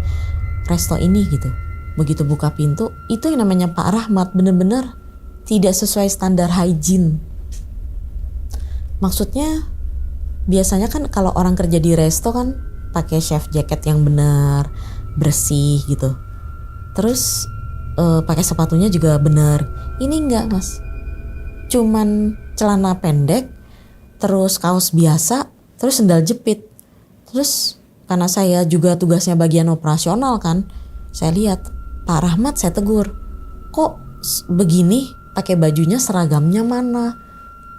resto ini gitu." Begitu buka pintu, itu yang namanya Pak Rahmat bener-bener tidak sesuai standar hygiene. Maksudnya biasanya kan kalau orang kerja di resto kan pakai chef jacket yang benar, bersih gitu. Terus pakai sepatunya juga benar. Ini enggak Mas, cuman celana pendek, terus kaos biasa, terus sendal jepit. Terus karena saya juga tugasnya bagian operasional kan, saya lihat Pak Rahmat, saya tegur, "Kok begini? Pakai bajunya seragamnya mana?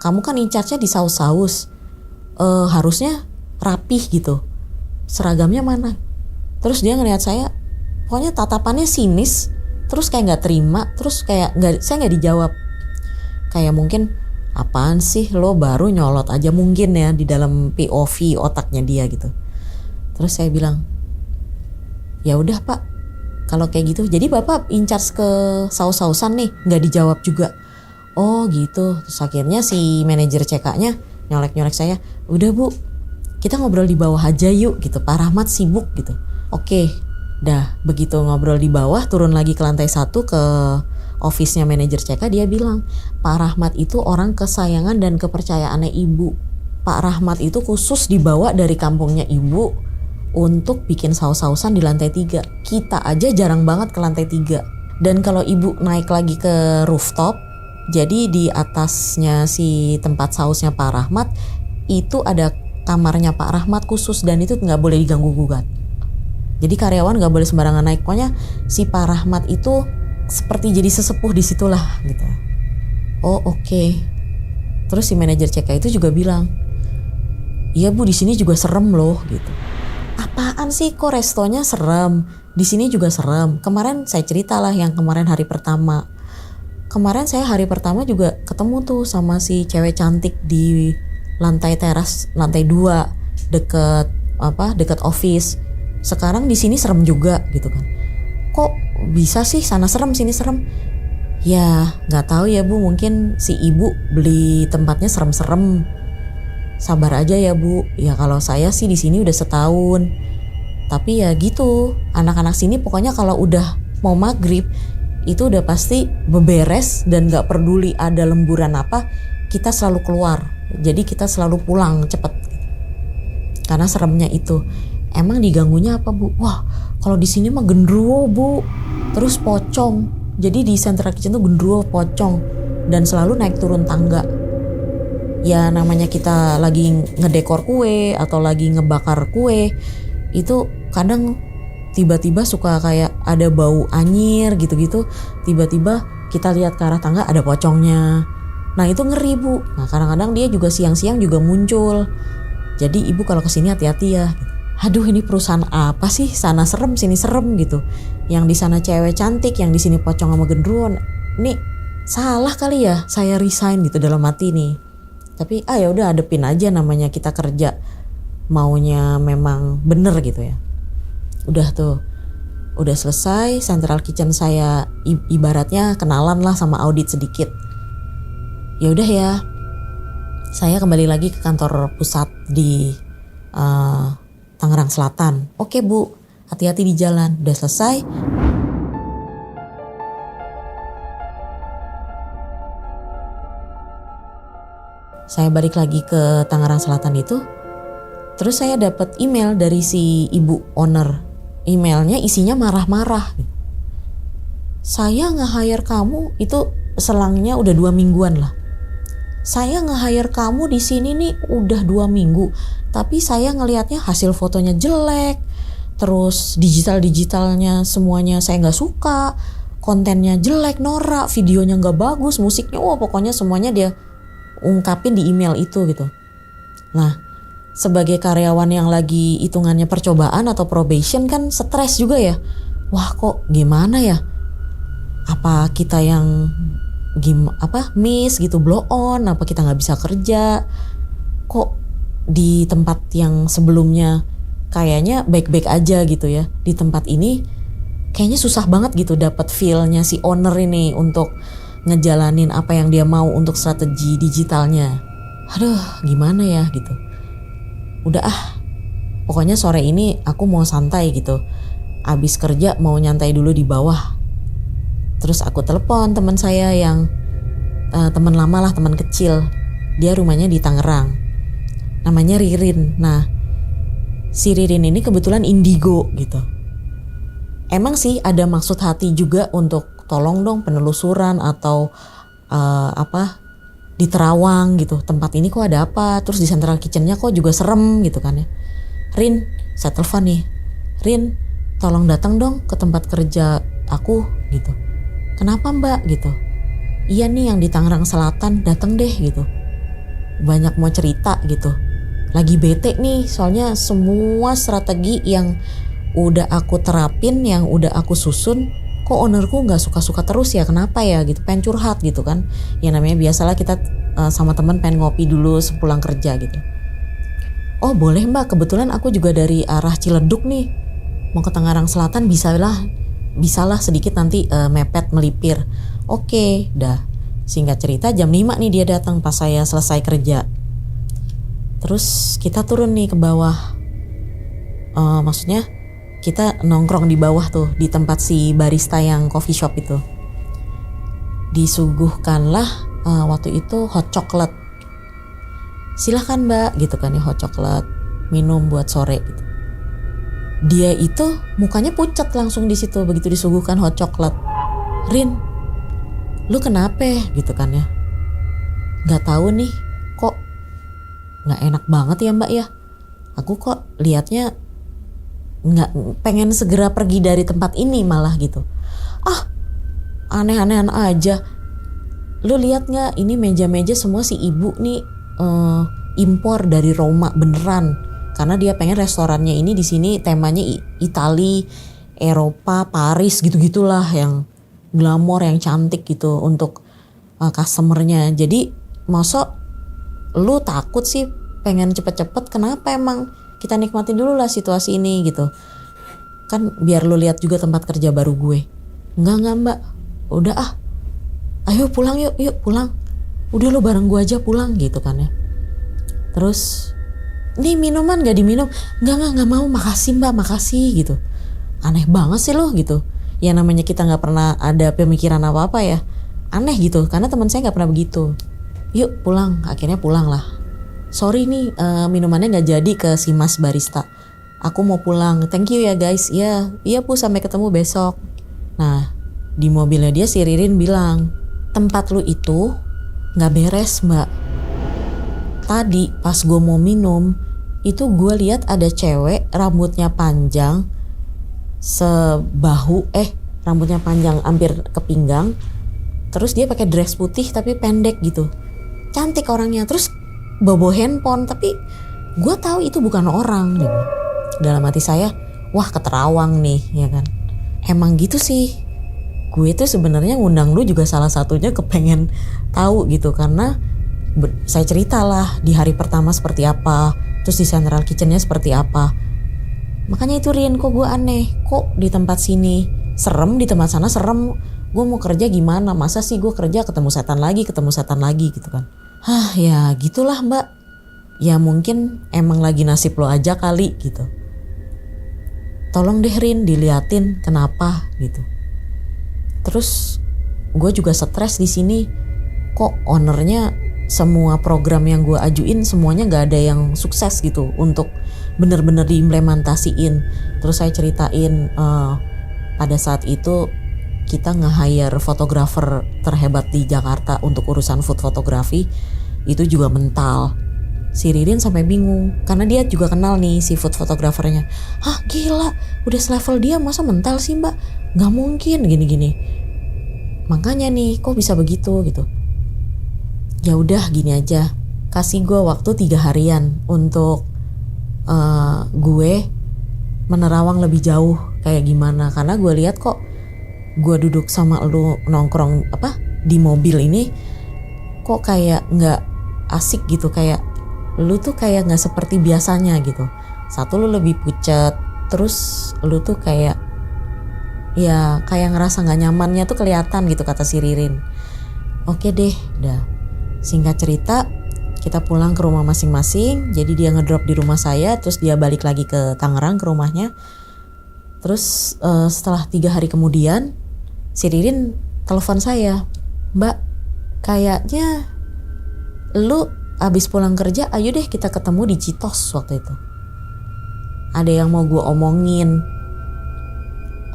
Kamu kan in charge-nya di saus-saus, harusnya rapih gitu. Seragamnya mana?" Terus dia ngelihat saya, pokoknya tatapannya sinis, terus kayak nggak terima, terus kayak saya nggak dijawab. Kayak mungkin, apaan sih lo baru nyolot aja mungkin ya di dalam POV otaknya dia gitu. Terus saya bilang, "Ya udah Pak, kalau kayak gitu, jadi Bapak in charge ke saus-sausan nih?" Nggak dijawab juga. "Oh gitu." Terus akhirnya si manajer CK-nya nyolek-nyolek saya, "Udah Bu, kita ngobrol di bawah aja yuk gitu, Pak Rahmat sibuk gitu." Oke. Dah, begitu ngobrol di bawah, turun lagi ke lantai 1 ke office-nya manajer CK, dia bilang, "Pak Rahmat itu orang kesayangan dan kepercayaannya Ibu. Pak Rahmat itu khusus dibawa dari kampungnya Ibu untuk bikin saus-sausan di lantai 3. Kita aja jarang banget ke lantai 3. Dan kalau Ibu naik lagi ke rooftop, jadi di atasnya si tempat sausnya Pak Rahmat, itu ada kamarnya Pak Rahmat khusus dan itu nggak boleh diganggu-gugat. Jadi karyawan nggak boleh sembarangan naik. Pokoknya si Pak Rahmat itu seperti jadi sesepuh di situlah gitu." Oh oke. Terus si manajer CK itu juga bilang, "Iya Bu, di sini juga serem loh gitu." "Apaan sih, kok restonya serem? Di sini juga serem." Kemarin saya ceritalah yang kemarin hari pertama. Kemarin saya hari pertama juga ketemu tuh sama si cewek cantik di lantai teras, lantai 2 deket office. Sekarang di sini serem juga gitu kan. Kok bisa sih sana serem sini serem? Ya nggak tahu ya Bu, mungkin si ibu beli tempatnya serem-serem. Sabar aja ya Bu. Ya kalau saya sih di sini udah setahun. Tapi ya gitu, anak-anak sini pokoknya kalau udah mau maghrib itu udah pasti beberes dan nggak peduli ada lemburan apa, kita selalu keluar. Jadi kita selalu pulang cepet. Karena seremnya itu. Emang diganggunya apa Bu? Wah, kalau di sini mah gendruwo Bu, terus pocong. Jadi di Central Kitchen tuh gendruwo, pocong, dan selalu naik turun tangga. Ya namanya kita lagi ngedekor kue atau lagi ngebakar kue, itu kadang tiba-tiba suka kayak ada bau anyir gitu-gitu. Tiba-tiba kita lihat ke arah tangga ada pocongnya. Nah itu ngeri Bu. Nah kadang-kadang dia juga siang-siang juga muncul. Jadi ibu kalau kesini hati-hati ya. Aduh ini perusahaan apa sih? Sana serem, sini serem gitu. Yang di sana cewek cantik, yang di sini pocong sama gendruwo. Nih salah kali ya saya resign gitu dalam hati nih. Tapi ya udah hadepin aja, namanya kita kerja maunya memang bener gitu ya. Udah tuh, udah selesai. Central kitchen saya ibaratnya kenalan lah sama audit sedikit. Ya udah ya, saya kembali lagi ke kantor pusat di Tangerang Selatan. Oke Bu, hati-hati di jalan. Udah selesai. Saya balik lagi ke Tangerang Selatan itu. Terus saya dapat email dari si ibu owner. Emailnya isinya marah-marah. Saya nge-hire kamu itu selangnya udah 2 mingguan lah. Saya nge-hire kamu di sini nih udah 2 minggu. Tapi saya ngelihatnya hasil fotonya jelek. Terus digitalnya semuanya saya nggak suka. Kontennya jelek, norak, videonya nggak bagus, musiknya pokoknya semuanya dia ungkapin di email itu gitu. Nah, sebagai karyawan yang lagi hitungannya percobaan atau probation kan stres juga ya. Wah kok gimana ya? Apa kita yang miss gitu, blow on, apa kita nggak bisa kerja? Kok di tempat yang sebelumnya kayaknya baik-baik aja gitu ya, di tempat ini kayaknya susah banget gitu dapat feel-nya si owner ini untuk ngejalanin apa yang dia mau untuk strategi digitalnya. Aduh gimana ya gitu. Udah pokoknya sore ini aku mau santai gitu. Abis kerja mau nyantai dulu di bawah. Terus aku telepon teman saya yang teman lama lah, teman kecil. Dia rumahnya di Tangerang. Namanya Ririn. Nah, si Ririn ini kebetulan indigo gitu. Emang sih ada maksud hati juga untuk tolong dong penelusuran atau di Terawang gitu. Tempat ini kok ada apa? Terus di central kitchennya kok juga serem gitu kan ya. Rin, saya telepon nih. Rin, tolong datang dong ke tempat kerja aku gitu. Kenapa Mbak gitu? Iya nih yang di Tangerang Selatan, datang deh gitu. Banyak mau cerita gitu. Lagi bete nih soalnya semua strategi yang udah aku terapin, yang udah aku susun, kok ownerku nggak suka-suka terus ya, kenapa ya gitu, pengen curhat gitu kan. Ya namanya biasalah kita sama teman pengen ngopi dulu sepulang kerja gitu. Oh boleh Mbak, kebetulan aku juga dari arah Ciledug nih, mau ke Tangerang Selatan, bisalah sedikit nanti mepet melipir. Oke, dah. Singkat cerita jam 5 nih dia datang pas saya selesai kerja. Terus kita turun nih ke bawah. Maksudnya kita nongkrong di bawah tuh, di tempat si barista yang coffee shop itu. Disuguhkanlah waktu itu hot chocolate. Silahkan Mbak gitu kan ya, hot chocolate, minum buat sore gitu. Dia itu mukanya pucat langsung di situ begitu disuguhkan hot chocolate. Rin, lu kenapa gitu kan ya? Gak tahu nih, kok nggak enak banget ya Mbak ya. Aku kok liatnya nggak, pengen segera pergi dari tempat ini malah gitu. Aneh-anehan aja. Lu lihat nggak ini meja-meja semua si ibu nih impor dari Roma beneran. Karena dia pengen restorannya ini di sini temanya Itali, Eropa, Paris gitu-gitulah, yang glamor, yang cantik gitu untuk customernya. Jadi masa lu takut sih pengen cepet-cepet, kenapa emang? Kita nikmatin dulu lah situasi ini gitu. Kan biar lu lihat juga tempat kerja baru gue. Enggak Mbak, udah ayo pulang yuk pulang. Udah lu bareng gue aja pulang gitu kan ya. Terus nih minuman gak diminum? Enggak mau, makasih Mbak, makasih gitu. Aneh banget sih lo gitu. Ya namanya kita gak pernah ada pemikiran apa-apa ya. Aneh gitu, karena teman saya gak pernah begitu. Yuk pulang, akhirnya pulang lah. Sorry nih minumannya gak jadi ke si mas barista. Aku mau pulang, thank you ya guys. Iya Bu, sampai ketemu besok. Nah di mobilnya dia si Ririn bilang, tempat lu itu gak beres Mbak. tadi pas gue mau minum itu gue lihat ada cewek rambutnya panjang sebahu, rambutnya panjang hampir ke pinggang, terus dia pakai dress putih tapi pendek gitu, cantik orangnya, terus bawa handphone, tapi gue tahu itu bukan orang gitu. Dalam hati saya, wah keterawang nih ya kan. Emang gitu sih, gue tuh sebenarnya ngundang lu juga salah satunya kepengen tahu gitu, karena saya ceritalah di hari pertama seperti apa, terus di Central Kitchennya seperti apa. Makanya itu Rin, kok gue aneh, kok di tempat sini serem, di tempat sana serem. Gue mau kerja gimana, masa sih gue kerja ketemu setan lagi gitu kan. Ya gitulah mbak. Ya mungkin emang lagi nasib lo aja kali gitu. Tolong deh Rin diliatin kenapa gitu. Terus gue juga stres di sini. Kok ownernya semua program yang gue ajuin semuanya gak ada yang sukses gitu untuk bener-bener diimplementasiin. Terus saya ceritain pada saat itu kita nge-hire fotografer terhebat di Jakarta untuk urusan food fotografi, itu juga mental. Si Ririn sampai bingung karena dia juga kenal nih si food fotografernya. Hah gila, udah selevel dia masa mental sih mbak? Gak mungkin gini-gini. Makanya nih kok bisa begitu gitu. Ya udah gini aja, kasih gue waktu 3 harian untuk gue menerawang lebih jauh kayak gimana. Karena gue lihat kok gue duduk sama lu nongkrong di mobil ini kok kayak nggak asik gitu, kayak lu tuh kayak nggak seperti biasanya gitu. Satu, lu lebih pucat, terus lu tuh kayak ya kayak ngerasa nggak nyamannya tuh kelihatan gitu, kata si Ririn. Oke deh, dah. Singkat cerita, kita pulang ke rumah masing-masing. Jadi dia ngedrop di rumah saya, terus dia balik lagi ke Tangerang ke rumahnya. Terus setelah 3 hari kemudian, si Ririn telepon saya, Mbak, kayaknya lu abis pulang kerja, ayo deh kita ketemu di Citos waktu itu. Ada yang mau gue omongin.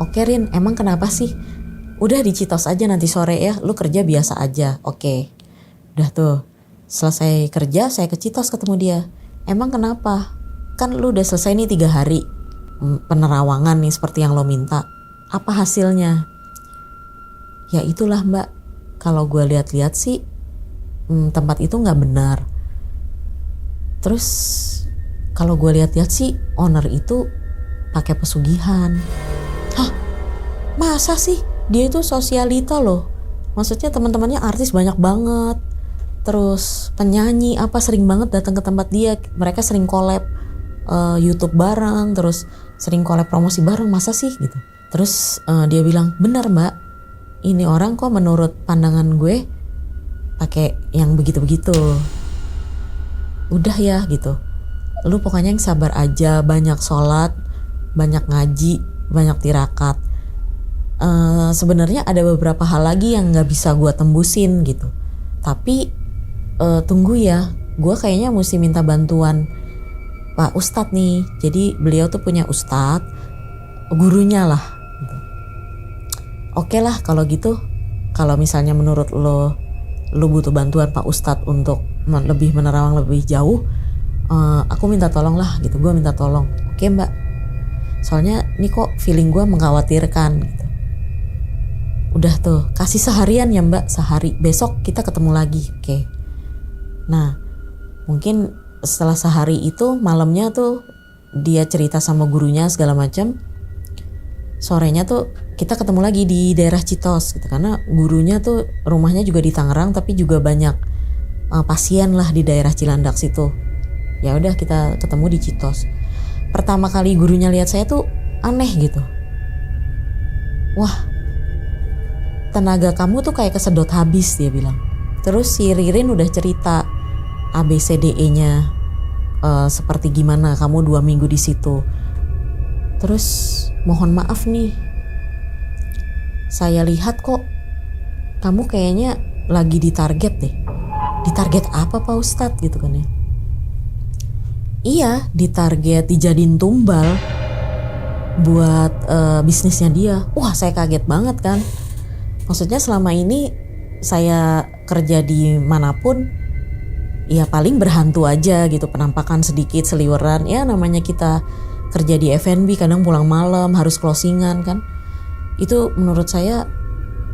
Oke Rin, emang kenapa sih? Udah di Citos aja nanti sore ya, lu kerja biasa aja. Oke. Udah tuh, selesai kerja saya ke Citos ketemu dia. Emang kenapa? Kan lu udah selesai nih 3 hari penerawangan nih seperti yang lo minta. Apa hasilnya? Ya itulah mbak, kalau gue lihat-lihat sih tempat itu gak benar. Terus kalau gue lihat-lihat sih owner itu pakai pesugihan. Hah? Masa sih? Dia itu sosialita loh. Maksudnya teman-temannya artis banyak banget. Terus penyanyi sering banget datang ke tempat dia. Mereka sering collab YouTube bareng, terus sering collab promosi bareng. Masa sih gitu. Terus dia bilang, benar mbak, ini orang kok menurut pandangan gue pakai yang begitu-begitu. Udah ya gitu, lu pokoknya yang sabar aja, banyak sholat, banyak ngaji, banyak tirakat. Sebenarnya ada beberapa hal lagi yang nggak bisa gue tembusin gitu. Tapi tunggu ya, gue kayaknya mesti minta bantuan Pak Ustadz nih. Jadi beliau tuh punya Ustadz, gurunya lah gitu. Oke lah kalau gitu, kalau misalnya menurut lo butuh bantuan Pak Ustadz untuk lebih menerawang lebih jauh, aku minta tolong lah gitu. Gue minta tolong. Oke mbak, soalnya ini kok feeling gue mengkhawatirkan gitu. Udah tuh, kasih seharian ya mbak, sehari, besok kita ketemu lagi. Oke. Nah, mungkin setelah sehari itu malamnya tuh dia cerita sama gurunya segala macam. Sorenya tuh kita ketemu lagi di daerah Citos gitu, karena gurunya tuh rumahnya juga di Tangerang tapi juga banyak pasien lah di daerah Cilandak situ. Ya udah kita ketemu di Citos. Pertama kali gurunya lihat saya tuh aneh gitu. Wah, tenaga kamu tuh kayak kesedot habis, dia bilang. Terus si Ririn udah cerita ABCDE-nya seperti gimana kamu 2 minggu di situ. Terus mohon maaf nih, saya lihat kok kamu kayaknya lagi ditarget deh. Ditarget apa Pak Ustadz gitu kan ya? Iya, ditarget dijadiin tumbal buat bisnisnya dia. Wah, saya kaget banget kan. Maksudnya selama ini saya kerja di manapun, ya paling berhantu aja gitu, penampakan sedikit, seliweran. Ya namanya kita kerja di F&B kadang pulang malam harus closingan kan. Itu menurut saya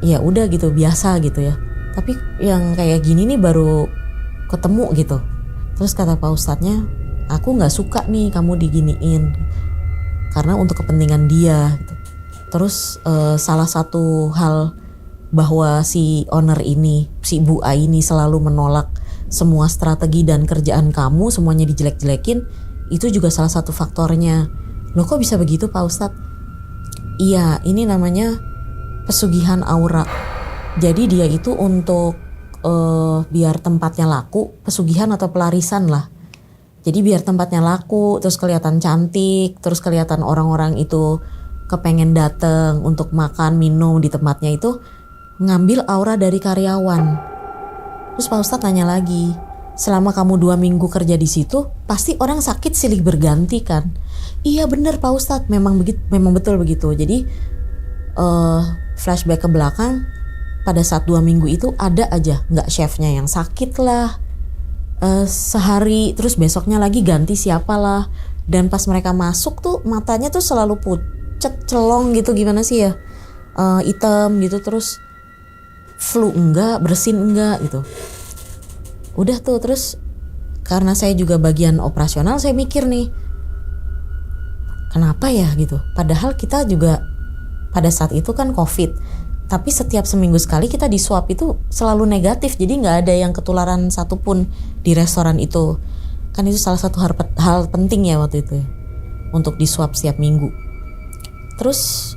ya udah gitu, biasa gitu ya. Tapi yang kayak gini nih baru ketemu gitu. Terus kata Pak Ustadznya, aku gak suka nih kamu diginiin karena untuk kepentingan dia gitu. Terus salah satu hal bahwa si owner ini, si Bu A ini selalu menolak semua strategi dan kerjaan kamu, semuanya dijelek-jelekin, itu juga salah satu faktornya. Loh kok bisa begitu Pak Ustadz? Iya, ini namanya pesugihan aura. Jadi dia itu untuk biar tempatnya laku, pesugihan atau pelarisan lah. Jadi biar tempatnya laku, terus kelihatan cantik, terus kelihatan orang-orang itu kepengen dateng untuk makan, minum di tempatnya itu, ngambil aura dari karyawan. Terus Pak Ustadz nanya lagi, selama kamu 2 minggu kerja di situ, pasti orang sakit silih berganti kan? Iya bener Pak Ustadz, memang betul begitu. Jadi flashback ke belakang, pada saat 2 minggu itu ada aja nggak chefnya yang sakit lah, sehari terus besoknya lagi ganti siapa lah. Dan pas mereka masuk tuh matanya tuh selalu pucet, celong gitu, gimana sih ya, hitam gitu, terus flu enggak, bersin enggak gitu. Udah tuh, terus karena saya juga bagian operasional, saya mikir nih, kenapa ya gitu. Padahal kita juga pada saat itu kan COVID, tapi setiap seminggu sekali kita di swab itu selalu negatif, jadi nggak ada yang ketularan satupun di restoran itu. Kan itu salah satu hal penting ya waktu itu ya, untuk di swab setiap minggu. Terus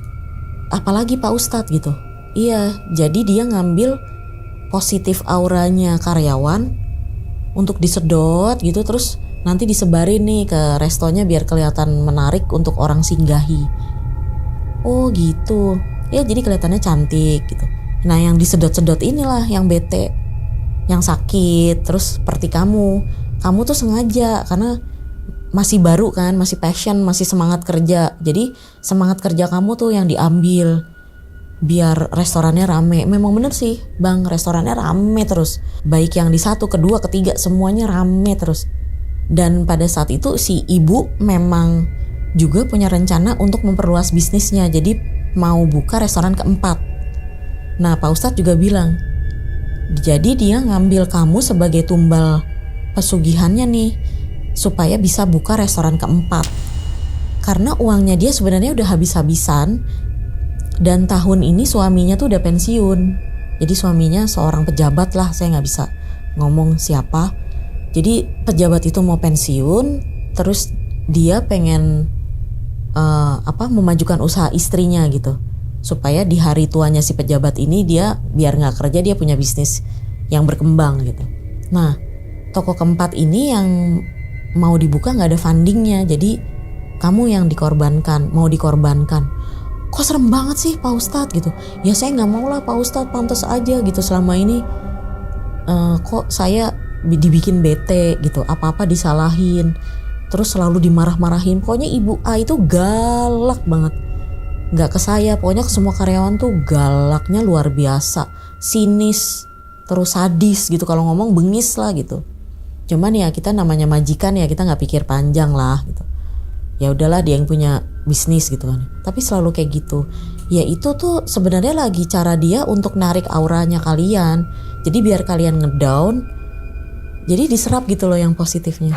apalagi Pak Ustadz gitu. Iya, jadi dia ngambil positif auranya karyawan untuk disedot gitu, terus nanti disebarin nih ke restonya biar kelihatan menarik untuk orang singgahi. Oh gitu. Ya jadi kelihatannya cantik gitu. Nah yang disedot-sedot inilah yang bete, yang sakit. Terus seperti kamu tuh sengaja karena masih baru kan, masih passion, masih semangat kerja. Jadi semangat kerja kamu tuh yang diambil biar restorannya rame. Memang bener sih Bang, restorannya rame terus. Baik yang di 1, kedua, ketiga, semuanya rame terus. Dan pada saat itu si ibu memang juga punya rencana untuk memperluas bisnisnya. Jadi mau buka restoran keempat. Nah Pak Ustadz juga bilang, jadi dia ngambil kamu sebagai tumbal pesugihannya nih, supaya bisa buka restoran keempat. Karena uangnya dia sebenarnya udah habis-habisan, dan tahun ini suaminya tuh udah pensiun. Jadi suaminya seorang pejabat lah, saya gak bisa ngomong siapa. Jadi pejabat itu mau pensiun, terus dia pengen memajukan usaha istrinya gitu, supaya di hari tuanya si pejabat ini dia biar nggak kerja, dia punya bisnis yang berkembang gitu. Nah toko keempat ini yang mau dibuka nggak ada fundingnya, jadi kamu yang dikorbankan, mau dikorbankan. Kok serem banget sih Pak Ustadz gitu. Ya saya nggak mau lah Pak Ustadz, pantas aja gitu selama ini kok saya dibikin bete gitu, apa-apa disalahin, terus selalu dimarah-marahin. Pokoknya Ibu A itu galak banget. Gak ke saya, pokoknya ke semua karyawan tuh galaknya luar biasa. Sinis, terus sadis gitu. Kalau ngomong bengis lah gitu. Cuman ya kita namanya majikan ya, kita gak pikir panjang lah gitu. Ya udahlah dia yang punya bisnis gitu kan. Tapi selalu kayak gitu. Ya itu tuh sebenarnya lagi cara dia untuk narik auranya kalian. Jadi biar kalian ngedown, jadi diserap gitu loh yang positifnya.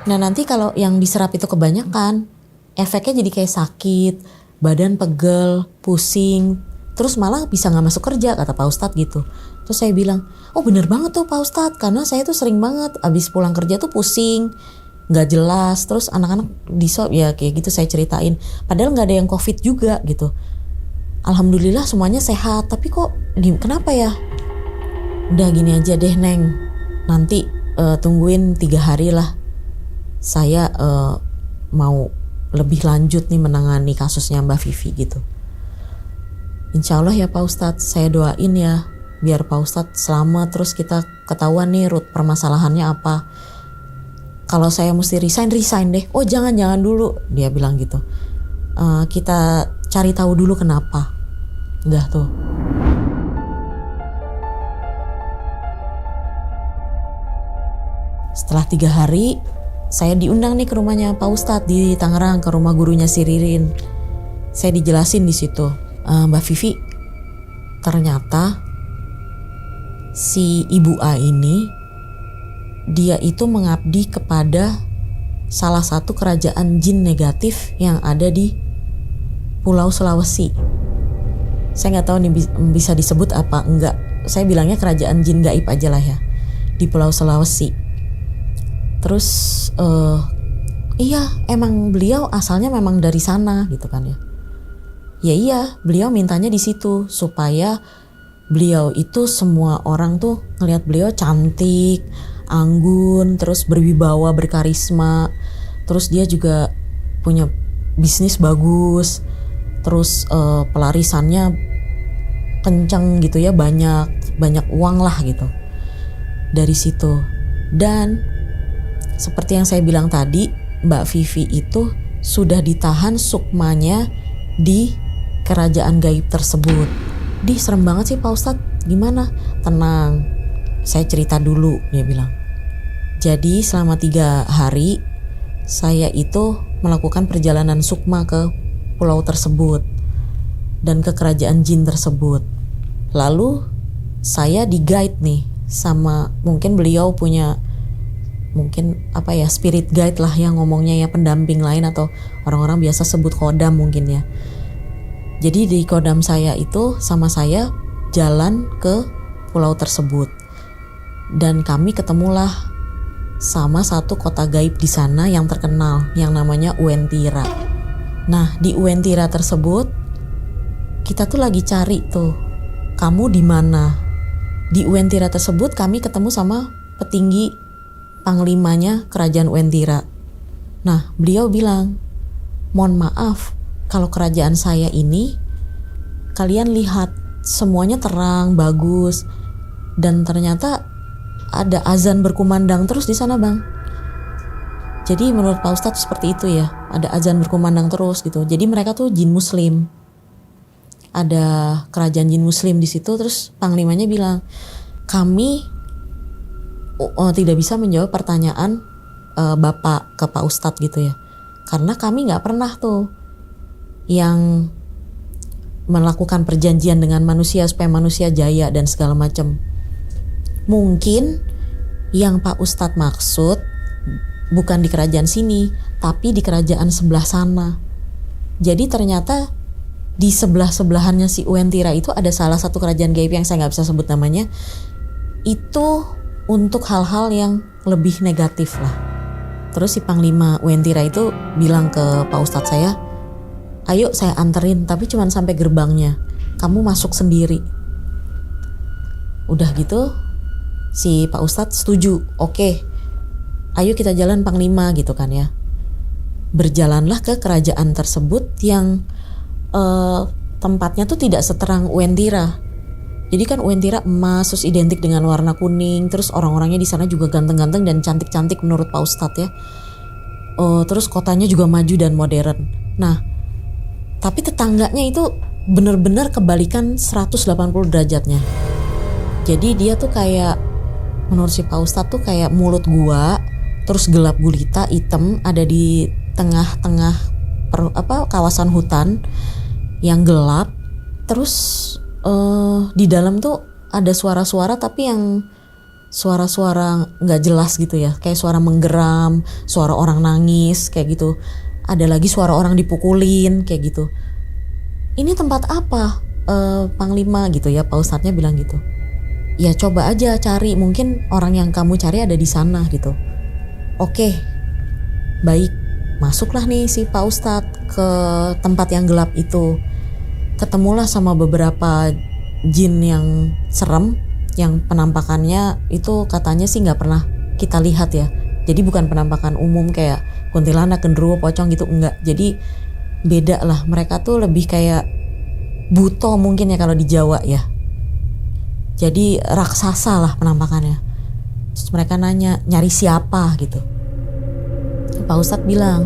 Nah nanti kalau yang diserap itu kebanyakan, efeknya jadi kayak sakit, badan pegel, pusing, terus malah bisa gak masuk kerja kata Pak Ustadz gitu. Terus saya bilang, oh bener banget tuh Pak Ustadz, karena saya tuh sering banget abis pulang kerja tuh pusing, gak jelas, terus anak-anak di swab ya kayak gitu saya ceritain. Padahal gak ada yang COVID juga gitu. Alhamdulillah semuanya sehat, tapi kok kenapa ya? Udah gini aja deh Neng, nanti tungguin 3 hari lah. Saya mau lebih lanjut nih menangani kasusnya Mbak Vivi gitu. Insya Allah ya Pak Ustadz, saya doain ya biar Pak Ustadz selamat, terus kita ketahuan nih root permasalahannya apa. Kalau saya mesti resign deh. Oh jangan dulu, dia bilang gitu. Kita cari tahu dulu kenapa. Udah tuh. Setelah 3 hari saya diundang nih ke rumahnya Pak Ustadz di Tangerang, ke rumah gurunya si Ririn. Saya dijelasin di situ, Mbak Vivi, ternyata si Ibu A ini dia itu mengabdi kepada salah satu kerajaan jin negatif yang ada di Pulau Sulawesi. Saya nggak tahu nih bisa disebut apa enggak. Saya bilangnya kerajaan jin gaib aja lah ya, di Pulau Sulawesi. Terus iya emang beliau asalnya memang dari sana gitu kan ya. Ya iya, beliau mintanya di situ supaya beliau itu semua orang tuh ngelihat beliau cantik, anggun, terus berwibawa, berkarisma. Terus dia juga punya bisnis bagus. Terus pelarisannya kenceng gitu ya, banyak uang lah gitu dari situ. Dan seperti yang saya bilang tadi, Mbak Vivi itu sudah ditahan sukmanya di kerajaan gaib tersebut. Serem banget sih Pak Ustadz, gimana? Tenang, saya cerita dulu, dia bilang. Jadi selama 3 hari saya itu melakukan perjalanan sukma ke pulau tersebut dan ke kerajaan jin tersebut. Lalu saya di-guide nih sama, mungkin beliau punya spirit guide lah yang ngomongnya ya, pendamping lain atau orang-orang biasa sebut kodam mungkin ya. Jadi di kodam saya itu sama saya jalan ke pulau tersebut dan kami ketemulah sama satu kota gaib di sana yang terkenal yang namanya Uwentira. Nah di Uwentira tersebut kita tuh lagi cari tuh, kamu di mana? Di Uwentira tersebut kami ketemu sama petinggi panglimanya kerajaan Uwentira. Nah beliau bilang, mohon maaf kalau kerajaan saya ini kalian lihat semuanya terang, bagus, dan ternyata ada azan berkumandang terus di sana bang. Jadi menurut Pak Ustadz seperti itu ya, ada azan berkumandang terus gitu. Jadi mereka tuh jin muslim, ada kerajaan jin muslim di situ. Terus panglimanya bilang, kami tidak bisa menjawab pertanyaan Bapak ke Pak Ustadz gitu ya, karena kami nggak pernah tuh yang melakukan perjanjian dengan manusia supaya manusia jaya dan segala macam. Mungkin yang Pak Ustadz maksud bukan di kerajaan sini, tapi di kerajaan sebelah sana. Jadi ternyata di sebelah-sebelahannya si Uwentira itu ada salah satu kerajaan gaib yang saya nggak bisa sebut namanya, itu untuk hal-hal yang lebih negatif lah. Terus si Panglima Uwentira itu bilang ke Pak Ustadz saya, ayo saya anterin, tapi cuma sampai gerbangnya, kamu masuk sendiri. Udah gitu si Pak Ustadz setuju, oke, ayo kita jalan Panglima gitu kan ya. Berjalanlah ke kerajaan tersebut yang tempatnya tuh tidak seterang Uwentira. Jadi kan Uwentira emas, terus identik dengan warna kuning, terus orang-orangnya di sana juga ganteng-ganteng dan cantik-cantik menurut Pak Ustadz ya. Terus kotanya juga maju dan modern. Nah, tapi tetangganya itu bener-bener kebalikan 180 derajatnya. Jadi dia tuh kayak, menurut si Pak Ustadz tuh kayak mulut gua, terus gelap gulita, hitam, ada di tengah-tengah kawasan hutan yang gelap. Terus di dalam tuh ada suara-suara, tapi yang suara-suara nggak jelas gitu ya, kayak suara menggeram, suara orang nangis kayak gitu. Ada lagi suara orang dipukulin kayak gitu. Ini tempat apa Panglima gitu ya, Pak Ustadznya bilang gitu. Ya coba aja cari, mungkin orang yang kamu cari ada di sana gitu. Oke, baik. Masuklah nih si Pak Ustadz ke tempat yang gelap itu. Ketemulah sama beberapa jin yang serem, yang penampakannya itu katanya sih nggak pernah kita lihat ya. Jadi bukan penampakan umum kayak kuntilanak, genderuwo, pocong gitu, enggak. Jadi beda lah, mereka tuh lebih kayak buto mungkin ya kalau di Jawa ya. Jadi raksasa lah penampakannya. Terus mereka nanya, nyari siapa gitu. Pak Ustadz bilang,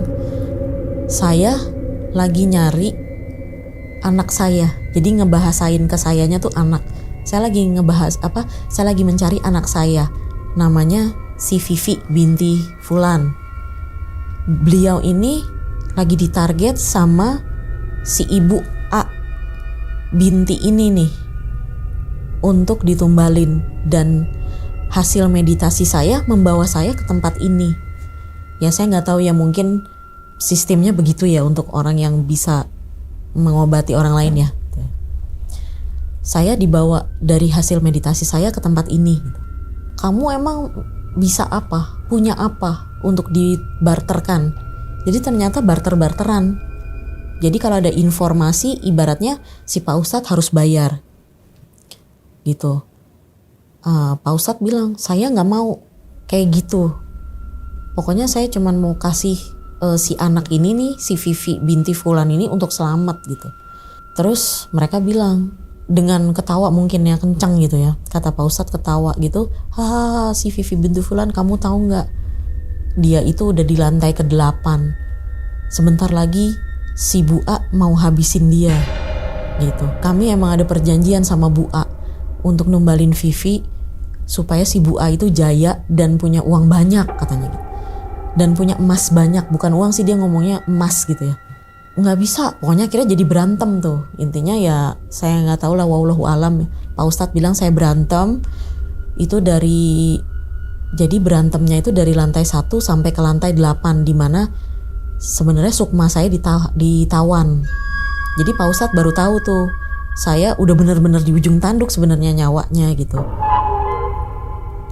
saya lagi nyari anak saya. Jadi ngebahasain ke sayanya tuh anak. Saya lagi ngebahas saya lagi mencari anak saya. Namanya si Vivi binti Fulan. Beliau ini lagi ditarget sama si ibu A binti ini nih untuk ditumbalin, dan hasil meditasi saya membawa saya ke tempat ini. Ya saya nggak tahu ya, mungkin sistemnya begitu ya untuk orang yang bisa mengobati orang lain ya. Saya dibawa dari hasil meditasi saya ke tempat ini. Kamu emang bisa apa? Punya apa untuk dibarterkan? Jadi ternyata barter-barteran. Jadi kalau ada informasi, ibaratnya si Pak Ustadz harus bayar. Gitu. Pak Ustadz bilang, saya nggak mau kayak gitu. Pokoknya saya cuma mau kasih si anak ini nih, si Vivi binti Fulan ini untuk selamat gitu. Terus mereka bilang, dengan ketawa mungkin ya, kencang gitu ya, kata Pak Ustadz ketawa gitu, hahaha, si Vivi binti Fulan kamu tahu nggak, dia itu udah di lantai ke-8, sebentar lagi si Bu A mau habisin dia gitu. Kami emang ada perjanjian sama Bu A untuk numbalin Vivi supaya si Bu A itu jaya dan punya uang banyak katanya gitu, dan punya emas banyak, bukan uang sih, dia ngomongnya emas gitu ya. Nggak bisa, pokoknya akhirnya jadi berantem tuh. Intinya ya saya nggak tahu lah, wallahu alam. Pak Ustadz bilang saya berantem itu jadi berantemnya itu dari lantai 1 sampai ke lantai 8, di mana sebenarnya sukma saya ditawan. Jadi Pak Ustadz baru tahu tuh saya udah bener-bener di ujung tanduk sebenarnya nyawanya gitu.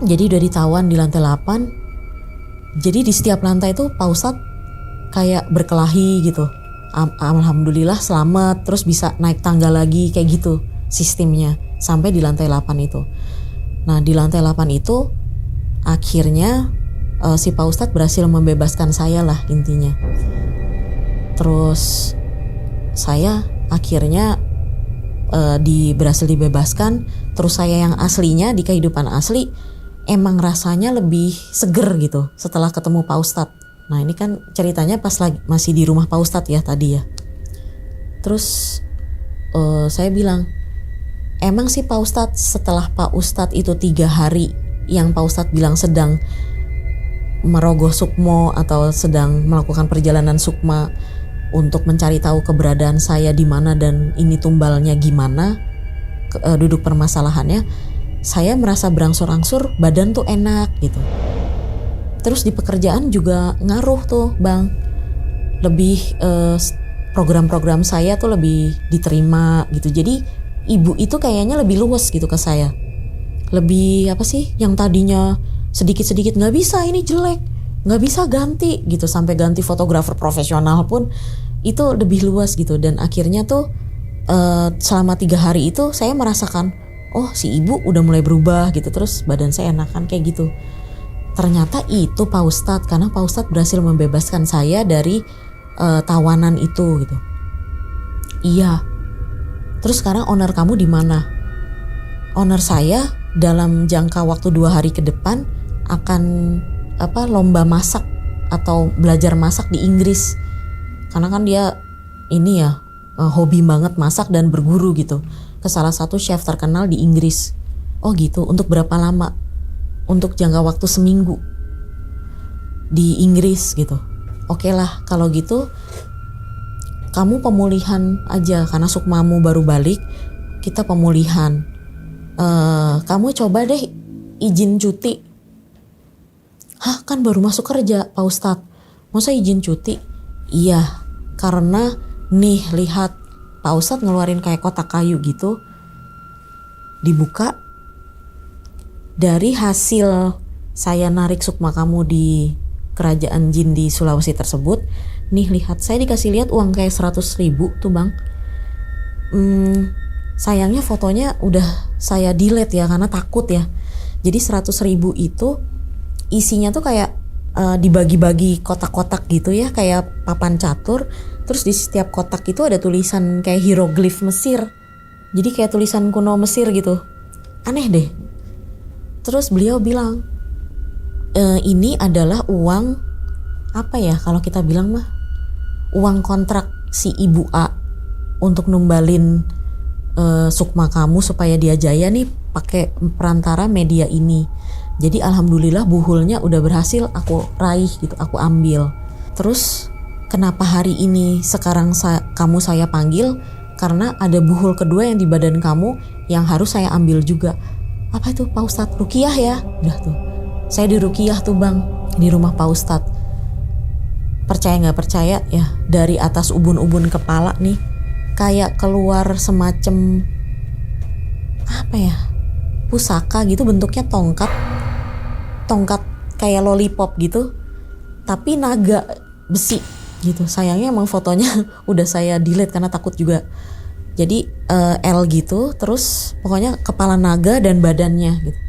Jadi udah ditawan di lantai 8. Jadi di setiap lantai itu Pak Ustadz kayak berkelahi gitu. Alhamdulillah selamat, terus bisa naik tangga lagi kayak gitu sistemnya sampai di lantai 8 itu. Nah di lantai 8 itu akhirnya si Pak Ustadz berhasil membebaskan saya lah intinya. Terus saya akhirnya berhasil dibebaskan. Terus saya yang aslinya di kehidupan asli emang rasanya lebih seger gitu setelah ketemu Pak Ustadz. Nah ini kan ceritanya pas lagi masih di rumah Pak Ustadz ya tadi ya. Terus saya bilang, emang sih Pak Ustadz setelah Pak Ustadz itu 3 hari yang Pak Ustadz bilang sedang merogoh sukmo atau sedang melakukan perjalanan sukma untuk mencari tahu keberadaan saya di mana dan ini tumbalnya gimana, duduk permasalahannya, saya merasa berangsur-angsur badan tuh enak gitu. Terus di pekerjaan juga ngaruh tuh Bang, lebih program-program saya tuh lebih diterima gitu. Jadi ibu itu kayaknya lebih luas gitu ke saya. Lebih apa sih, yang tadinya sedikit-sedikit nggak bisa, ini jelek, nggak bisa ganti gitu, sampai ganti fotografer profesional pun itu lebih luas gitu. Dan akhirnya tuh selama 3 hari itu saya merasakan, oh si ibu udah mulai berubah gitu, terus badan saya enakan kayak gitu. Ternyata itu Pak Ustadz, karena Pak Ustadz berhasil membebaskan saya dari tawanan itu gitu. Iya. Terus sekarang owner kamu di mana? Owner saya dalam jangka waktu 2 hari ke depan akan lomba masak atau belajar masak di Inggris. Karena kan dia ini ya hobi banget masak dan berguru gitu ke salah satu chef terkenal di Inggris. Oh gitu, untuk berapa lama? Untuk jangka waktu seminggu di Inggris gitu. Oke lah kalau gitu kamu pemulihan aja, karena sukmamu baru balik, kita pemulihan. Kamu coba deh izin cuti. Hah, kan baru masuk kerja Pak Ustadz, masa izin cuti? Iya, karena nih lihat Pak Ustadz ngeluarin kayak kotak kayu gitu, dibuka. Dari hasil saya narik sukma kamu di kerajaan jin di Sulawesi tersebut, nih lihat, saya dikasih lihat uang kayak 100.000 tuh Bang. Sayangnya fotonya udah saya delete ya karena takut ya. Jadi 100.000 itu isinya tuh kayak dibagi-bagi kotak-kotak gitu ya, kayak papan catur. Terus di setiap kotak itu ada tulisan kayak hieroglif Mesir. Jadi kayak tulisan kuno Mesir gitu. Aneh deh. Terus beliau bilang, ini adalah uang apa ya kalau kita bilang mah, uang kontrak si Ibu A untuk numbalin sukma kamu supaya dia jaya nih pakai perantara media ini. Jadi alhamdulillah buhulnya udah berhasil aku raih gitu, aku ambil. Terus kenapa hari ini sekarang kamu saya panggil? Karena ada buhul kedua yang di badan kamu yang harus saya ambil juga. Apa itu Pak Ustadz? Ruqyah ya? Udah tuh, saya di Ruqyah tuh bang, di rumah Pak Ustadz. Percaya gak percaya ya, dari atas ubun-ubun kepala nih kayak keluar semacam apa ya, pusaka gitu, bentuknya tongkat kayak lollipop gitu, tapi naga besi gitu. Sayangnya emang fotonya udah saya delete karena takut juga. Jadi L gitu, terus pokoknya kepala naga dan badannya gitu.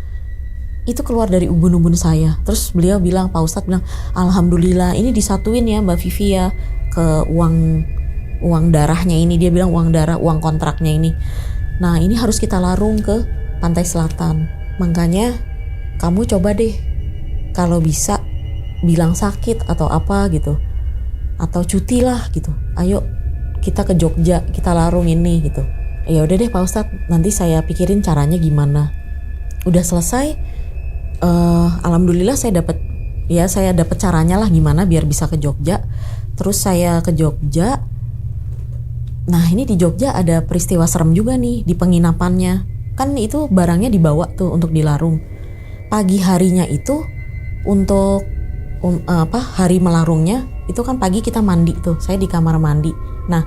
Itu keluar dari ubun-ubun saya. Terus beliau bilang, Pak Ustadz bilang, alhamdulillah ini disatuin ya Mbak Vivi ya ke uang darahnya ini. Dia bilang uang darah, uang kontraknya ini. Nah ini harus kita larung ke pantai selatan. Makanya kamu coba deh kalau bisa bilang sakit atau apa gitu, atau cuti lah gitu. Ayo kita ke Jogja, kita larung ini gitu. Ya udah deh Pak Ustadz, nanti saya pikirin caranya gimana. Udah selesai. Alhamdulillah saya dapat caranya lah gimana biar bisa ke Jogja. Terus saya ke Jogja. Nah ini di Jogja ada peristiwa serem juga nih di penginapannya. Kan itu barangnya dibawa tuh untuk dilarung. Pagi harinya itu untuk hari melarungnya itu kan pagi kita mandi tuh. Saya di kamar mandi. Nah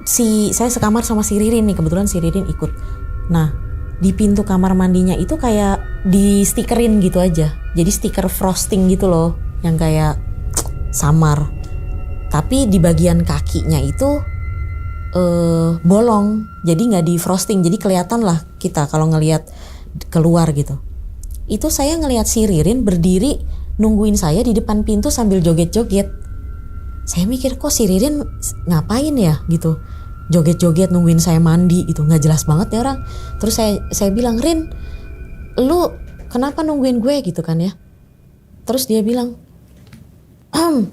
saya sekamar sama si Ririn nih, kebetulan si Ririn ikut. Nah di pintu kamar mandinya itu kayak di stikerin gitu aja. Jadi stiker frosting gitu loh, yang kayak samar. Tapi di bagian kakinya itu bolong. Jadi nggak di frosting. Jadi kelihatan lah kita kalau ngelihat keluar gitu. Itu saya ngelihat si Ririn berdiri nungguin saya di depan pintu sambil joget-joget. Saya mikir kok si Ririn ngapain ya gitu. Joget-joget nungguin saya mandi gitu, nggak jelas banget ya orang. Terus saya bilang, Rin, lu kenapa nungguin gue gitu kan ya? Terus dia bilang,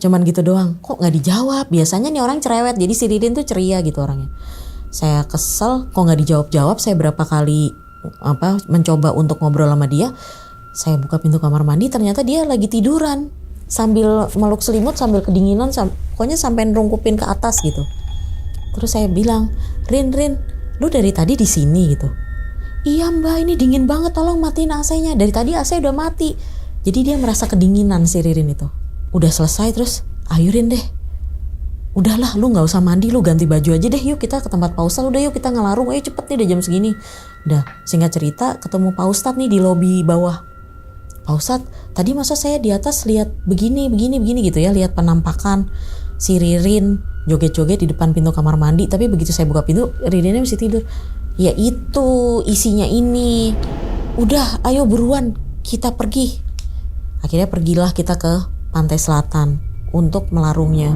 cuman gitu doang. Kok nggak dijawab? Biasanya nih orang cerewet, jadi si Ririn tuh ceria gitu orangnya. Saya kesel, kok nggak dijawab-jawab. Saya berapa kali mencoba untuk ngobrol sama dia. Saya buka pintu kamar mandi, ternyata dia lagi tiduran sambil meluk selimut, sambil kedinginan, pokoknya sampai ngerungkupin ke atas gitu. Terus saya bilang, Rin, lu dari tadi di sini gitu. Iya mbak, ini dingin banget, tolong matiin AC-nya. Dari tadi AC udah mati. Jadi dia merasa kedinginan si Ririn itu. Udah selesai terus, ayo Rin deh. Udahlah, lu gak usah mandi, lu ganti baju aja deh. Yuk kita ke tempat Pak Ustadz, udah yuk kita ngelarung. Ayo cepet nih, udah jam segini. Udah, singkat cerita ketemu Pak Ustadz nih di lobi bawah. Pak Ustadz, tadi masa saya di atas lihat begini gitu ya. Lihat penampakan si Ririn joget-joget di depan pintu kamar mandi, tapi begitu saya buka pintu Ririnnya masih tidur. Ya itu isinya ini. Udah ayo buruan kita pergi. Akhirnya pergilah kita ke pantai selatan untuk melarungnya.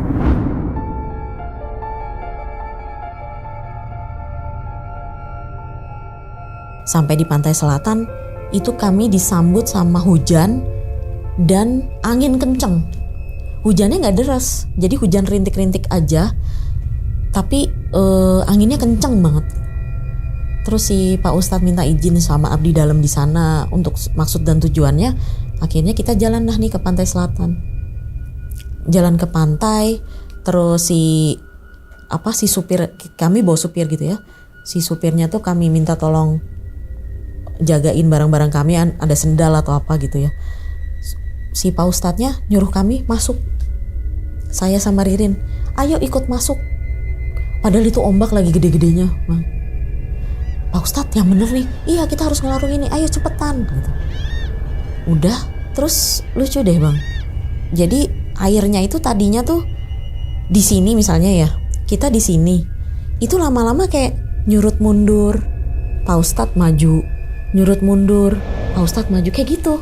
Sampai di pantai selatan itu kami disambut sama hujan dan angin kenceng. Hujannya nggak deras, jadi hujan rintik-rintik aja, tapi anginnya kenceng banget. Terus si Pak Ustadz minta izin sama abdi dalam di sana untuk maksud dan tujuannya. Akhirnya kita jalan dah nih ke pantai selatan. Jalan ke pantai, terus si supir, kami bawa supir gitu ya. Si supirnya tuh kami minta tolong jagain barang-barang kami, ada sendal atau apa gitu ya. Si Pak Ustadznya nyuruh kami masuk. Saya sama Ririn, ayo ikut masuk. Padahal itu ombak lagi gede-gedenya, Bang. Pak Ustadz yang bener nih, iya kita harus ngelarung ini, ayo cepetan gitu. Udah, terus lucu deh Bang. Jadi airnya itu tadinya tuh di sini misalnya ya, kita di sini. Itu lama-lama kayak nyurut mundur, Pak Ustadz maju, nyurut mundur, Pak Ustadz maju, kayak gitu.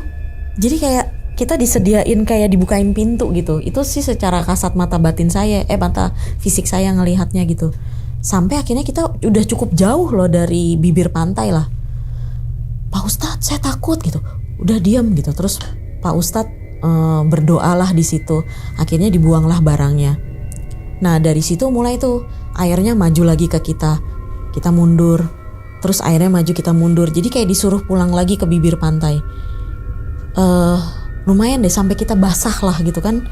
Jadi kayak kita disediain kayak dibukain pintu gitu. Itu sih secara kasat mata batin saya, mata fisik saya ngelihatnya gitu. Sampai akhirnya kita udah cukup jauh loh dari bibir pantai lah. Pak Ustadz saya takut gitu. Udah diam gitu. Terus Pak Ustadz berdoalah di situ. Akhirnya dibuanglah barangnya. Nah dari situ mulai tuh airnya maju lagi ke kita. Kita mundur. Terus airnya maju kita mundur. Jadi kayak disuruh pulang lagi ke bibir pantai. Lumayan deh sampai kita basah lah gitu kan.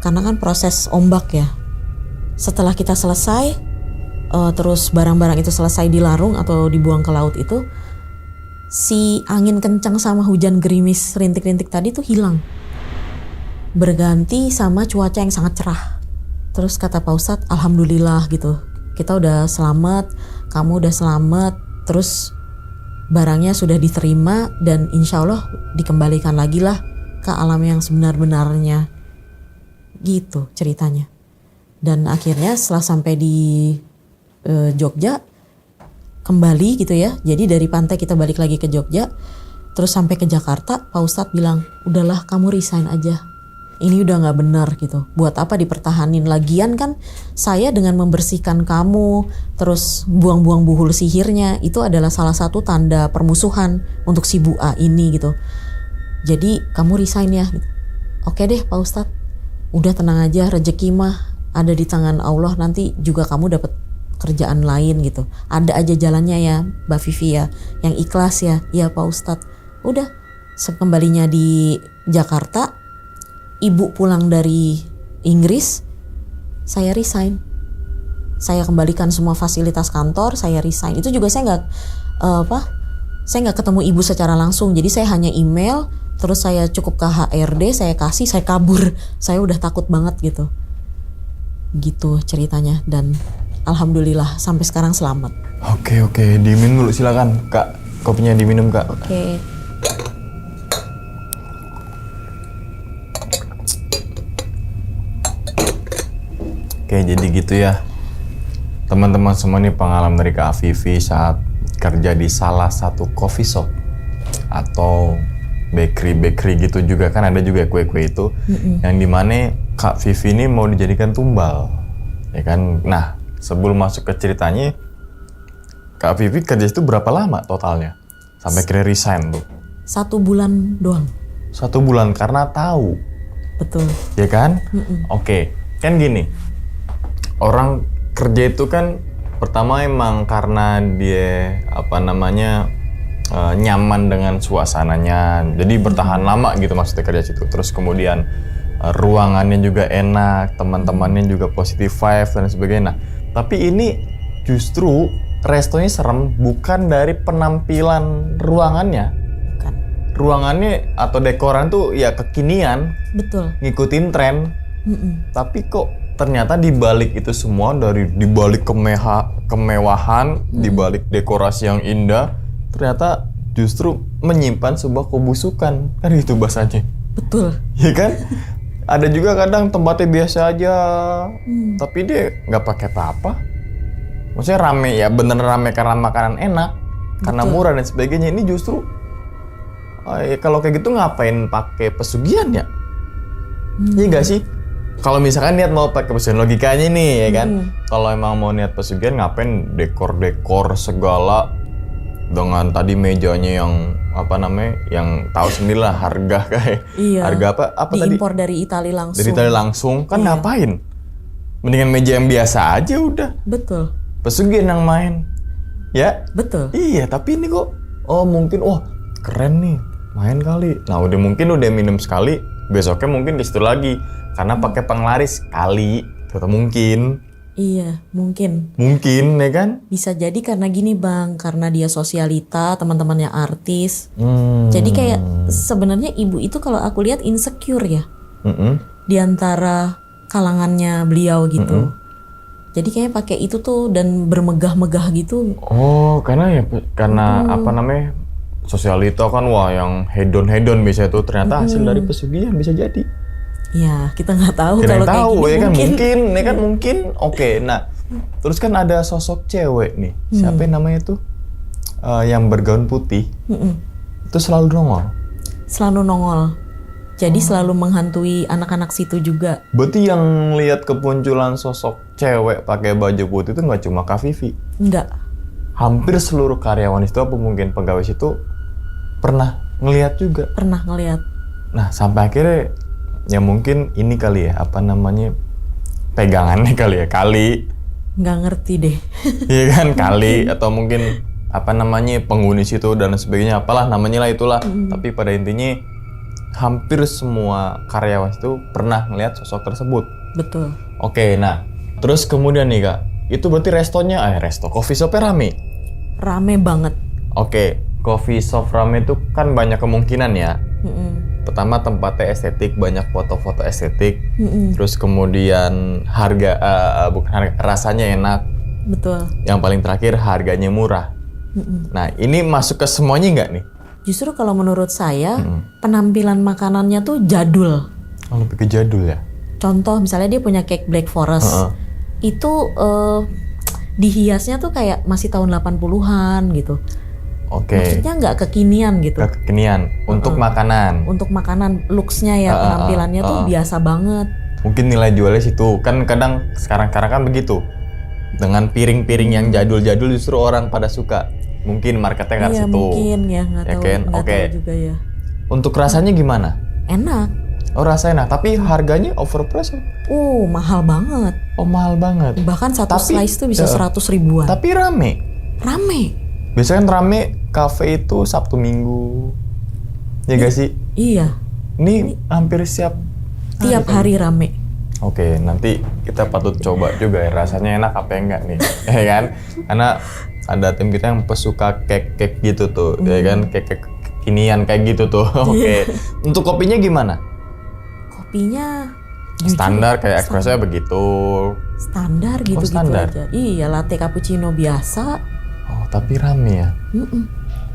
Karena kan proses ombak ya. Setelah kita selesai, terus barang-barang itu selesai dilarung atau dibuang ke laut itu, si angin kencang sama hujan gerimis rintik-rintik tadi tuh hilang. Berganti sama cuaca yang sangat cerah. Terus kata Pak Ustadz, alhamdulillah gitu. Kita udah selamat, kamu udah selamat, terus barangnya sudah diterima dan insya Allah dikembalikan lagi lah ke alam yang sebenar-benarnya. Gitu ceritanya. Dan akhirnya setelah sampai di Jogja, kembali gitu ya. Jadi dari pantai kita balik lagi ke Jogja, terus sampai ke Jakarta, Pak Ustadz bilang, udahlah kamu resign aja. Ini udah gak benar gitu. Buat apa dipertahanin? Lagian kan saya dengan membersihkan kamu, terus buang-buang buhul sihirnya, itu adalah salah satu tanda permusuhan untuk si Bu A ini gitu. Jadi kamu resign ya. Gitu. Oke deh Pak Ustadz, udah tenang aja, rezeki mah ada di tangan Allah, nanti juga kamu dapat kerjaan lain gitu. Ada aja jalannya ya Mbak Vivi ya, yang ikhlas ya. Iya Pak Ustadz. Udah, sekembalinya di Jakarta, ibu pulang dari Inggris, saya resign. Saya kembalikan semua fasilitas kantor, saya resign. Itu juga saya nggak ketemu ibu secara langsung. Jadi saya hanya email, terus saya cukup ke HRD, saya kasih, saya kabur. Saya udah takut banget gitu. Gitu ceritanya, dan alhamdulillah sampai sekarang selamat. Oke, diminum dulu silakan Kak. Kopinya diminum Kak. Oke. Oke, jadi gitu ya. Teman-teman semua ini pengalaman dari Kak Vivi saat kerja di salah satu coffee shop atau bakery gitu juga kan, ada juga kue-kue itu yang dimana Kak Vivi ini mau dijadikan tumbal, ya kan? Nah, sebelum masuk ke ceritanya, Kak Vivi kerja itu berapa lama totalnya sampai kira resign tuh? 1 bulan doang. 1 bulan karena tahu, Betul. ya kan? Oke, kan gini, orang kerja itu kan pertama emang karena dia nyaman dengan suasananya, jadi bertahan lama gitu maksudnya kerja situ. Terus kemudian ruangannya juga enak, teman-temannya juga positive vibe dan sebagainya. Nah, tapi ini justru restonya serem bukan dari penampilan ruangannya. Bukan. Ruangannya atau dekoran tuh ya kekinian, Betul. ngikutin tren. Tapi kok ternyata dibalik itu semua, dari dibalik kemewahan, dibalik dekorasi yang indah, ternyata justru menyimpan sebuah kebusukan, kan gitu bahasanya. Betul. Ya kan? Ada juga kadang tempatnya biasa aja, tapi dia nggak pakai apa-apa. Maksudnya rame ya, bener rame karena makanan enak, karena murah dan sebagainya. Ini justru kalau kayak gitu ngapain pakai pesugihan ya? Iya nggak sih? Kalau misalkan niat mau pakai pesugihan, logikanya nih ya kan, kalau emang mau niat pesugihan ngapain dekor segala dengan tadi mejanya yang yang tahu sendiri lah harga kayak harga apa diimpor tadi? dari Italia langsung. Dari Italia langsung kan ngapain? Mendingan meja yang biasa aja udah. Betul. Pesugihan yang main, ya? Betul. Iya, tapi ini kok, mungkin, keren nih, main kali. Nah mungkin udah minum sekali, besoknya mungkin di situ lagi. Karena pakai penglaris kali, atau mungkin. Iya, mungkin. Mungkin, ya kan? Bisa jadi karena gini Bang, karena dia sosialita, teman-temannya artis. Jadi kayak sebenarnya ibu itu kalau aku lihat insecure ya. Di antara kalangannya beliau gitu. Jadi kayaknya pakai itu tuh dan bermegah-megah gitu. Oh, karena sosialita kan yang hedon biasanya tuh ternyata hasil dari pesugihan, bisa jadi. Ya, kita nggak tahu Kita kalau tahu, kayak gini ya kan mungkin. Oke, nah terus kan ada sosok cewek nih, siapa yang namanya tuh yang bergaun putih, itu selalu nongol. Selalu nongol. Jadi selalu menghantui anak-anak situ juga. Berarti yang lihat kemunculan sosok cewek pakai baju putih itu nggak cuma Kak Vivi? Enggak. Hampir seluruh karyawan itu apa mungkin pegawai situ pernah ngelihat juga. Pernah ngelihat. Nah sampai akhirnya ya mungkin ini kali ya, pegangannya kali ya, Nggak ngerti deh. Iya kan, kali, atau mungkin penghuni situ dan sebagainya, apalah namanya lah itulah. Tapi pada intinya hampir semua karyawan itu pernah ngelihat sosok tersebut. Betul. Oke, nah terus kemudian nih Kak, itu berarti coffee shopnya rame? Rame banget. Oke, coffee shop rame itu kan banyak kemungkinan ya. Pertama tempatnya estetik, banyak foto-foto estetik. Terus kemudian rasanya enak. Betul. Yang paling terakhir harganya murah. Nah ini masuk ke semuanya nggak nih? Justru kalau menurut saya penampilan makanannya tuh jadul. Oh, lebih ke jadul ya? Contoh misalnya dia punya cake Black Forest. Itu dihiasnya tuh kayak masih tahun 80-an gitu. Oke. Maksudnya nggak kekinian gitu. Nggak kekinian. Untuk makanan. Untuk makanan, looks-nya ya, penampilannya tuh biasa banget. Mungkin nilai jualnya situ. Kan kadang sekarang kan begitu. Dengan piring-piring yang jadul-jadul justru orang pada suka. Mungkin marketnya nggak situ. Iya mungkin ya, nggak tahu. Kan? Nggak tahu juga ya. Untuk rasanya gimana? Enak. Oh rasanya enak, tapi harganya overpriced. Mahal banget. Oh mahal banget. Bahkan satu slice tuh bisa 100 ribuan. Tapi rame. Biasanya kan rame kafe itu Sabtu Minggu. Ya gak sih? Iya. Ini hampir tiap hari rame. Oke, nanti kita patut coba juga ya, rasanya enak apa enggak nih. Ya kan? Karena ada tim kita yang pesuka cake gitu tuh, ya kan? Cake kekinian kayak gitu tuh. Oke. Untuk kopinya gimana? Kopinya standar kayak espresso begitu. Standar gitu standar. aja. Iya, latte cappuccino biasa. Oh, tapi rame ya.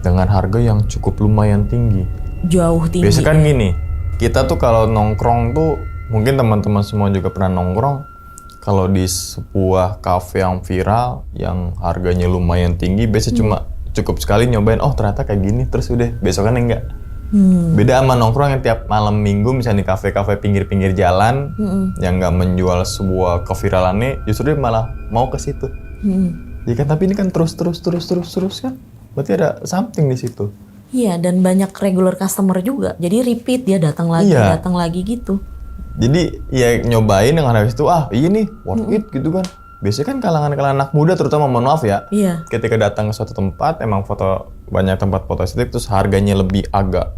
Dengan harga yang cukup lumayan tinggi. Jauh tinggi. Biasanya kan gini, kita tuh kalau nongkrong tuh, mungkin teman-teman semua juga pernah nongkrong. Kalau di sebuah kafe yang viral, yang harganya lumayan tinggi, biasanya cuma cukup sekali nyobain, oh ternyata kayak gini, terus udah besokannya enggak. Beda sama nongkrong yang tiap malam minggu, misalnya di kafe-kafe pinggir-pinggir jalan, yang nggak menjual sebuah keviralannya, justru dia malah mau ke situ. Ya kan, tapi ini kan terus kan, berarti ada something di situ. Iya, dan banyak regular customer juga, jadi repeat dia datang lagi gitu. Jadi ya nyobain dengan habis itu, iya nih worth it gitu kan. Biasanya kan kalangan anak muda terutama, mohon maaf ya, ketika datang ke suatu tempat emang banyak tempat foto estetik, terus harganya lebih agak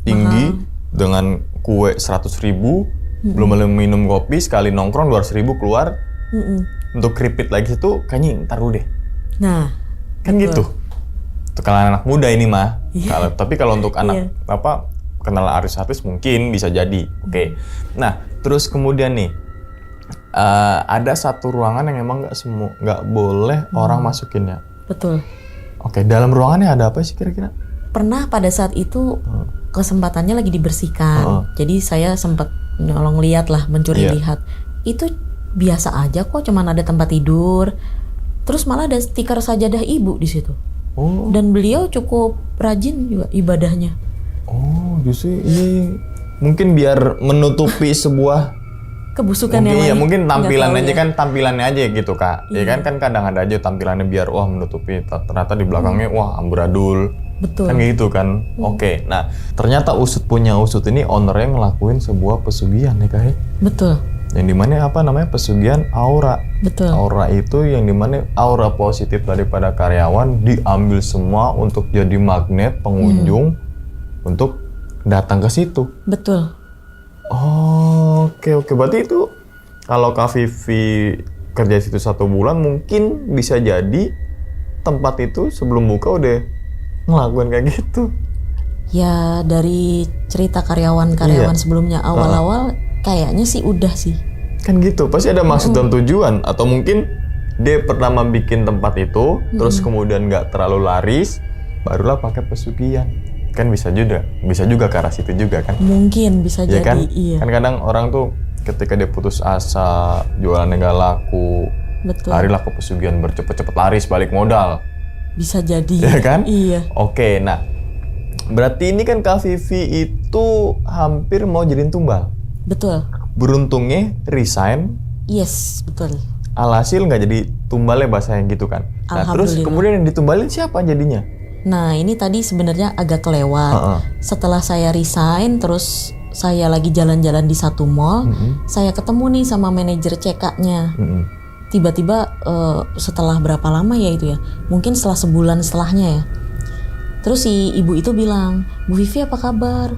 tinggi dengan kue 100 ribu, belum minum kopi, sekali nongkrong 200 ribu keluar. Untuk repeat lagi itu kayaknya ntar dulu deh. Nah, kan betul. Gitu. Untuk kalangan anak muda ini mah. Tapi kalau untuk anak kenal artis-artis mungkin bisa jadi. Oke. Nah, terus kemudian nih ada satu ruangan yang emang nggak boleh orang masukin ya. Betul. Oke, dalam ruangannya ada apa sih kira-kira? Pernah pada saat itu kesempatannya lagi dibersihkan. Jadi saya sempat nolong lihat lah, mencuri lihat. Itu biasa aja kok, cuman ada tempat tidur. Terus malah ada stiker sajadah ibu di situ. Dan beliau cukup rajin juga ibadahnya. Justru ini mungkin biar menutupi sebuah kebusukan yang lain. Mungkin tampilan aja kan, tampilannya aja gitu Kak. Ya kan kadang ada aja tampilannya biar menutupi, ternyata di belakangnya amburadul. Betul. Kan gitu kan. Oke. Nah, ternyata punya usut ini ownernya ngelakuin sebuah pesugihan ya Kak. Betul. Yang dimana pesugihan aura. Betul. Aura itu yang dimana aura positif daripada karyawan diambil semua untuk jadi magnet pengunjung untuk datang ke situ. Betul. Oke. Berarti itu kalau Kak Vivi kerja di situ 1 bulan, mungkin bisa jadi tempat itu sebelum buka udah ngelakuin kayak gitu. Ya dari cerita karyawan sebelumnya awal-awal kayaknya sih udah sih. Kan gitu, pasti ada maksud dan tujuan. Atau mungkin dia pertama bikin tempat itu, terus kemudian nggak terlalu laris, barulah pakai pesugihan. Kan bisa juga ke arah situ juga kan. Mungkin bisa jadi, kan? iya. Kan kadang orang tuh ketika dia putus asa, jualannya nggak laku, larilah ke pesugihan bercepet-cepet laris balik modal. Bisa jadi. Ya kan? Iya. Oke, nah berarti ini kan Kak Vivi itu hampir mau jadiin tumbal. Betul. Beruntungnya resign. Yes, betul. Alhasil nggak jadi tumbalnya bahasanya gitu kan. Nah terus kemudian yang ditumbalin siapa jadinya? Nah ini tadi sebenarnya agak kelewat. Setelah saya resign, terus saya lagi jalan-jalan di satu mall, saya ketemu nih sama manajer CK-nya. tiba-tiba setelah berapa lama ya itu ya, mungkin setelah sebulan setelahnya ya, terus si ibu itu bilang, Bu Vivi apa kabar?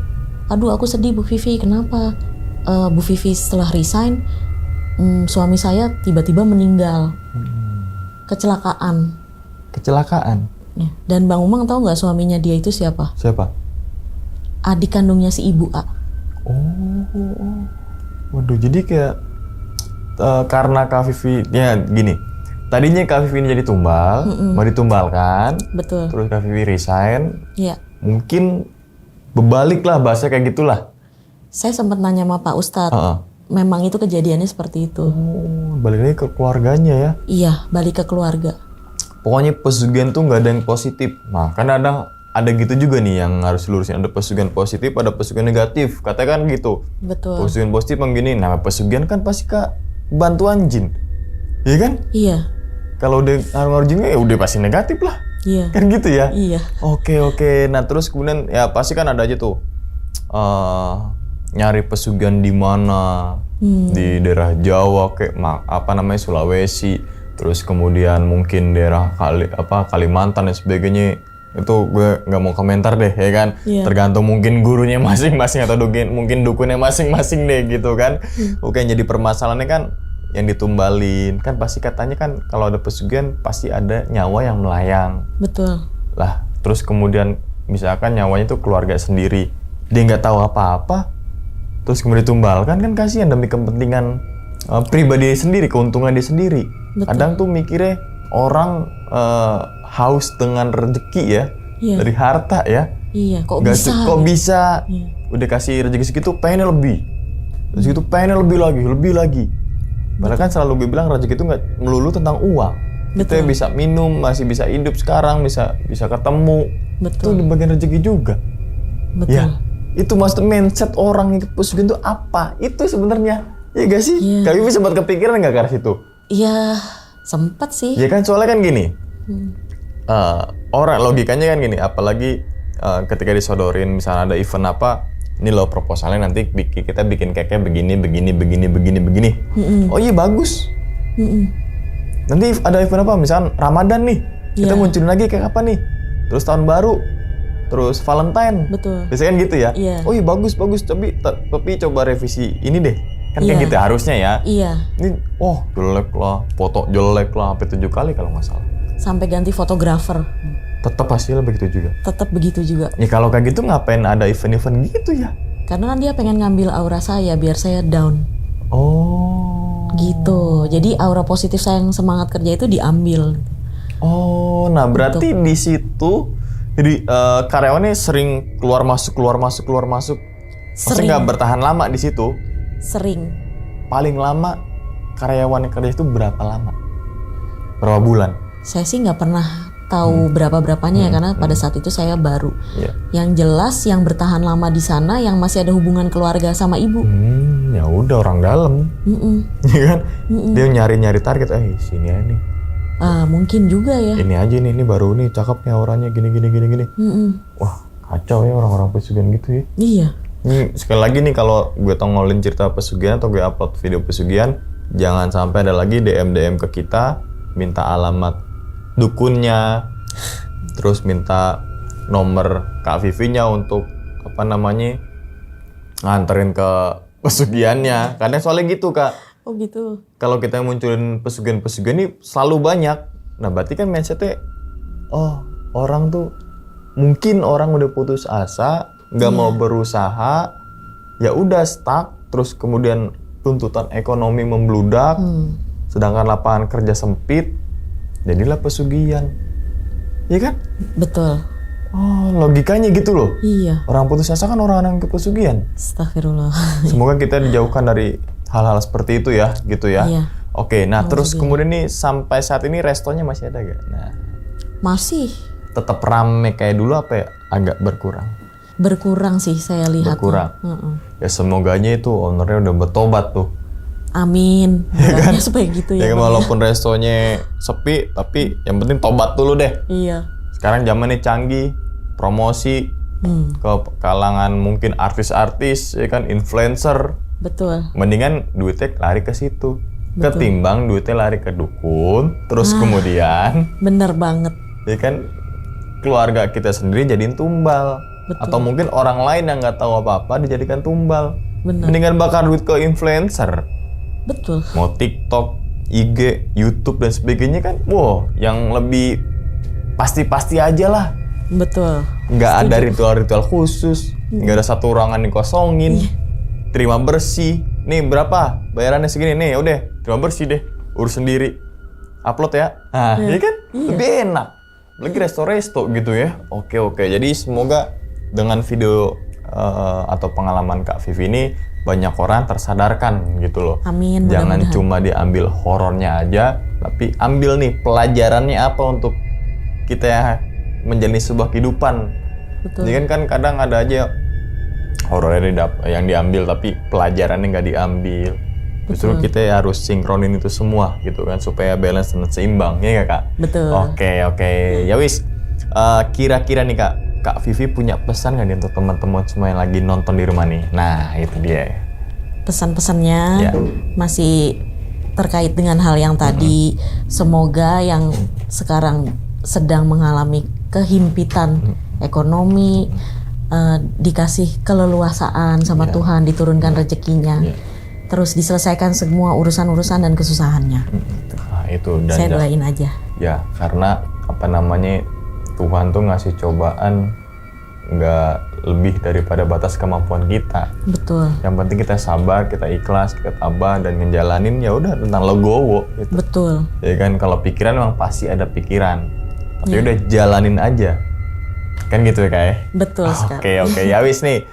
Aduh aku sedih Bu Vivi, kenapa? Bu Vivi setelah resign, suami saya tiba-tiba meninggal, kecelakaan. Ya. Dan Bang Umang tahu nggak suaminya dia itu siapa? Siapa? Adik kandungnya si ibu A. Oh. Waduh, jadi kayak karena Kak Vivi, ya gini. Tadinya Kak Vivi ini jadi tumbal, mau ditumbalkan. Betul. Terus Kak Vivi resign. Iya. Mungkin berbalik lah bahasa kayak gitulah. Saya sempat nanya sama Pak Ustadz. Memang itu kejadiannya seperti itu. Oh, balik lagi ke keluarganya ya? Iya, balik ke keluarga. Pokoknya pesugihan tuh nggak ada yang positif. Nah, kan ada gitu juga nih yang harus lurusin. Ada pesugihan positif, ada pesugihan negatif. Katanya kan gitu. Betul. Pesugihan positif yang gini. Nah, pesugihan kan pasti Kak bantuan jin. Iya kan? Iya. Kalau udah ngaruh jin ya udah pasti negatif lah. Iya. Kan gitu ya? Iya. Oke. Nah, terus kemudian ya pasti kan ada aja tuh. Nyari pesugihan di mana? Di daerah Jawa kayak Sulawesi, terus kemudian mungkin daerah Kalimantan dan sebagainya. Itu gue nggak mau komentar deh ya kan. Tergantung mungkin gurunya masing-masing atau mungkin dukunnya masing-masing deh gitu kan. Oke, jadi permasalahannya kan yang ditumbalin kan pasti katanya kan kalau ada pesugihan pasti ada nyawa yang melayang. Betul. Lah terus kemudian misalkan nyawanya itu keluarga sendiri, dia nggak tahu apa-apa, terus kemudian ditumbalkan kan kasihan demi kepentingan pribadi dia sendiri, keuntungan dia sendiri. Betul. Kadang tuh mikirnya orang haus dengan rezeki ya, dari harta ya. Iya, kok Gak bisa? Kok bisa? Iya. Udah kasih rezeki segitu, pengennya lebih. Rezeki itu pengennya lebih lagi. Padahal kan selalu gue bilang rezeki itu nggak melulu tentang uang. Kita bisa minum, masih bisa hidup sekarang, bisa ketemu. Itu di bagian rezeki juga. Betul. Ya, itu maksud mindset orang yang pesugihan itu apa? Itu sebenarnya, ya gak sih? Iya. Kak Vivi sempat kepikiran nggak ke arah situ? Iya, sempat sih. Ya kan soalnya kan gini, orang logikanya kan gini, apalagi ketika disodorin misalnya ada event apa, ini loh proposalnya nanti kita bikin cake-nya begini. Oh iya bagus. Nanti ada event apa, misalnya Ramadan nih, kita munculin lagi kayak apa nih, terus tahun baru, terus Valentine. Betul. Biasanya kan gitu ya. Iya. Oh iya bagus, tapi coba revisi ini deh. Kan kayak gitu harusnya ya. Iya. Ini jelek lah, foto jelek lah, sampai 7 kali kalau nggak salah. Sampai ganti fotografer. Tetap hasilnya begitu juga. Tetap begitu juga. Ya kalau kayak gitu ngapain ada event-event gitu ya? Karena kan dia pengen ngambil aura saya biar saya down. Oh. Gitu. Jadi aura positif saya yang semangat kerja itu diambil. Oh, nah berarti di situ jadi karyawannya sering keluar masuk. Maksudnya nggak bertahan lama di situ? Sering. Paling lama karyawan yang kerja itu berapa lama? Berapa bulan? Saya sih nggak pernah tahu berapa-berapanya ya karena pada saat itu saya baru. Yang jelas yang bertahan lama di sana yang masih ada hubungan keluarga sama ibu. Ya udah orang dalam. Ya kan? Dia nyari target, sini aja nih. Mungkin juga ya. Ini aja nih, ini baru nih, cakep nih auranya gini. Wah, kacau ya orang-orang pesugihan gitu ya. Iya. Ini sekali lagi nih kalau gue tongolin cerita pesugihan atau gue upload video pesugihan, jangan sampai ada lagi DM ke kita minta alamat dukunnya, terus minta nomor Kak Vivi-nya untuk nganterin ke pesugihannya. Karena soalnya gitu Kak. Oh gitu. Kalau kita munculin pesugihan ini selalu banyak. Nah berarti kan mindsetnya, orang tuh mungkin orang udah putus asa, nggak mau berusaha, ya udah stuck, terus kemudian tuntutan ekonomi membludak, sedangkan lapangan kerja sempit, jadilah pesugihan, iya kan? Betul. Oh, logikanya gitu loh. Iya. Orang putus asa kan orang-orang pesugihan. Astagfirullah. Semoga kita dijauhkan dari hal-hal seperti itu ya, gitu ya. Iya. Oke, nah terus kemudian nih sampai saat ini restonya masih ada gak? Nah, masih. Tetap rame kayak dulu apa ya? Agak berkurang? Berkurang sih saya lihat. Berkurang. Ya semoganya itu ownernya udah bertobat tuh. Amin. Ya kan? Supaya gitu ya. Ya kan, walaupun restonya sepi, tapi yang penting tobat dulu deh. Iya. Sekarang zamannya canggih, promosi ke kalangan mungkin artis-artis, ya kan, influencer. Betul. Mendingan duitnya lari ke situ. ketimbang duitnya lari ke dukun, terus kemudian Bener banget. ya kan keluarga kita sendiri jadiin tumbal. Betul. Atau mungkin orang lain yang nggak tahu apa-apa dijadikan tumbal. Bener. Mendingan bakar duit ke influencer. Betul. Mau TikTok, IG, YouTube dan sebagainya kan, wow, yang lebih pasti-pasti aja lah. Betul. Nggak ada ritual-ritual khusus, nggak ada satu ruangan dikosongin, terima bersih. Nih berapa? Bayarannya segini nih, udah terima bersih deh, urus sendiri, upload ya. Nah, iya kan? Lebih enak. Lagi resto-resto gitu ya. Oke. Jadi semoga dengan video atau pengalaman Kak Vivi ini banyak orang tersadarkan gitu loh. Amin. Jangan mudah-mudahan. cuma diambil horornya aja, tapi ambil nih pelajarannya apa untuk kita menjalani sebuah kehidupan. Betul. Jadi kan kadang ada aja horornya yang diambil tapi pelajarannya nggak diambil. Justru kita harus sinkronin itu semua gitu kan supaya balance dan seimbang, ya nggak Kak? Betul. Oke. Ya wis, kira-kira nih Kak Vivi punya pesan nggak nih untuk teman-teman semua yang lagi nonton di rumah nih? Nah itu dia. Pesan-pesannya Ya. masih terkait dengan hal yang tadi. Semoga yang sekarang sedang mengalami kehimpitan ekonomi dikasih keleluasaan sama Tuhan, diturunkan rezekinya. Terus diselesaikan semua urusan-urusan dan kesusahannya. Nah, itu dan Saya doain aja. ya karena Tuhan tuh ngasih cobaan nggak lebih daripada batas kemampuan kita. Betul. Yang penting kita sabar, kita ikhlas, kita tabah dan ngejalanin ya udah tentang legowo gitu. Betul. Ya kan kalau pikiran memang pasti ada pikiran. Tapi udah jalanin aja. Kan gitu ya Kak ya? Betul sekali. Oke. Ya wis nih.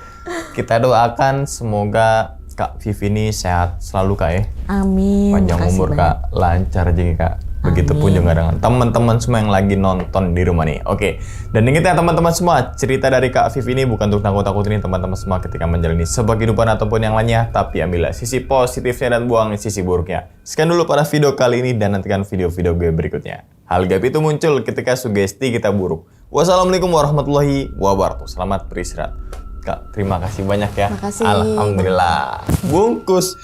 Kita doakan semoga Kak Vivi ini sehat selalu Kak ya. Amin. Panjang Makasih umur banyak. Kak, lancar rezeki Kak. Begitupun juga dengan teman-teman semua yang lagi nonton di rumah nih. Oke. Dan ingat ya teman-teman semua, cerita dari Kak Vivi ini bukan untuk nakut-nakutin teman-teman semua ketika menjalani sebuah kehidupan ataupun yang lainnya, tapi ambillah sisi positifnya dan buang sisi buruknya. Sekian dulu pada video kali ini dan nantikan video-video gue berikutnya. Hal gaib itu muncul ketika sugesti kita buruk. Wassalamualaikum warahmatullahi wabarakatuh. Selamat beristirahat. Kak, terima kasih banyak ya. Makasih. Alhamdulillah. Bungkus.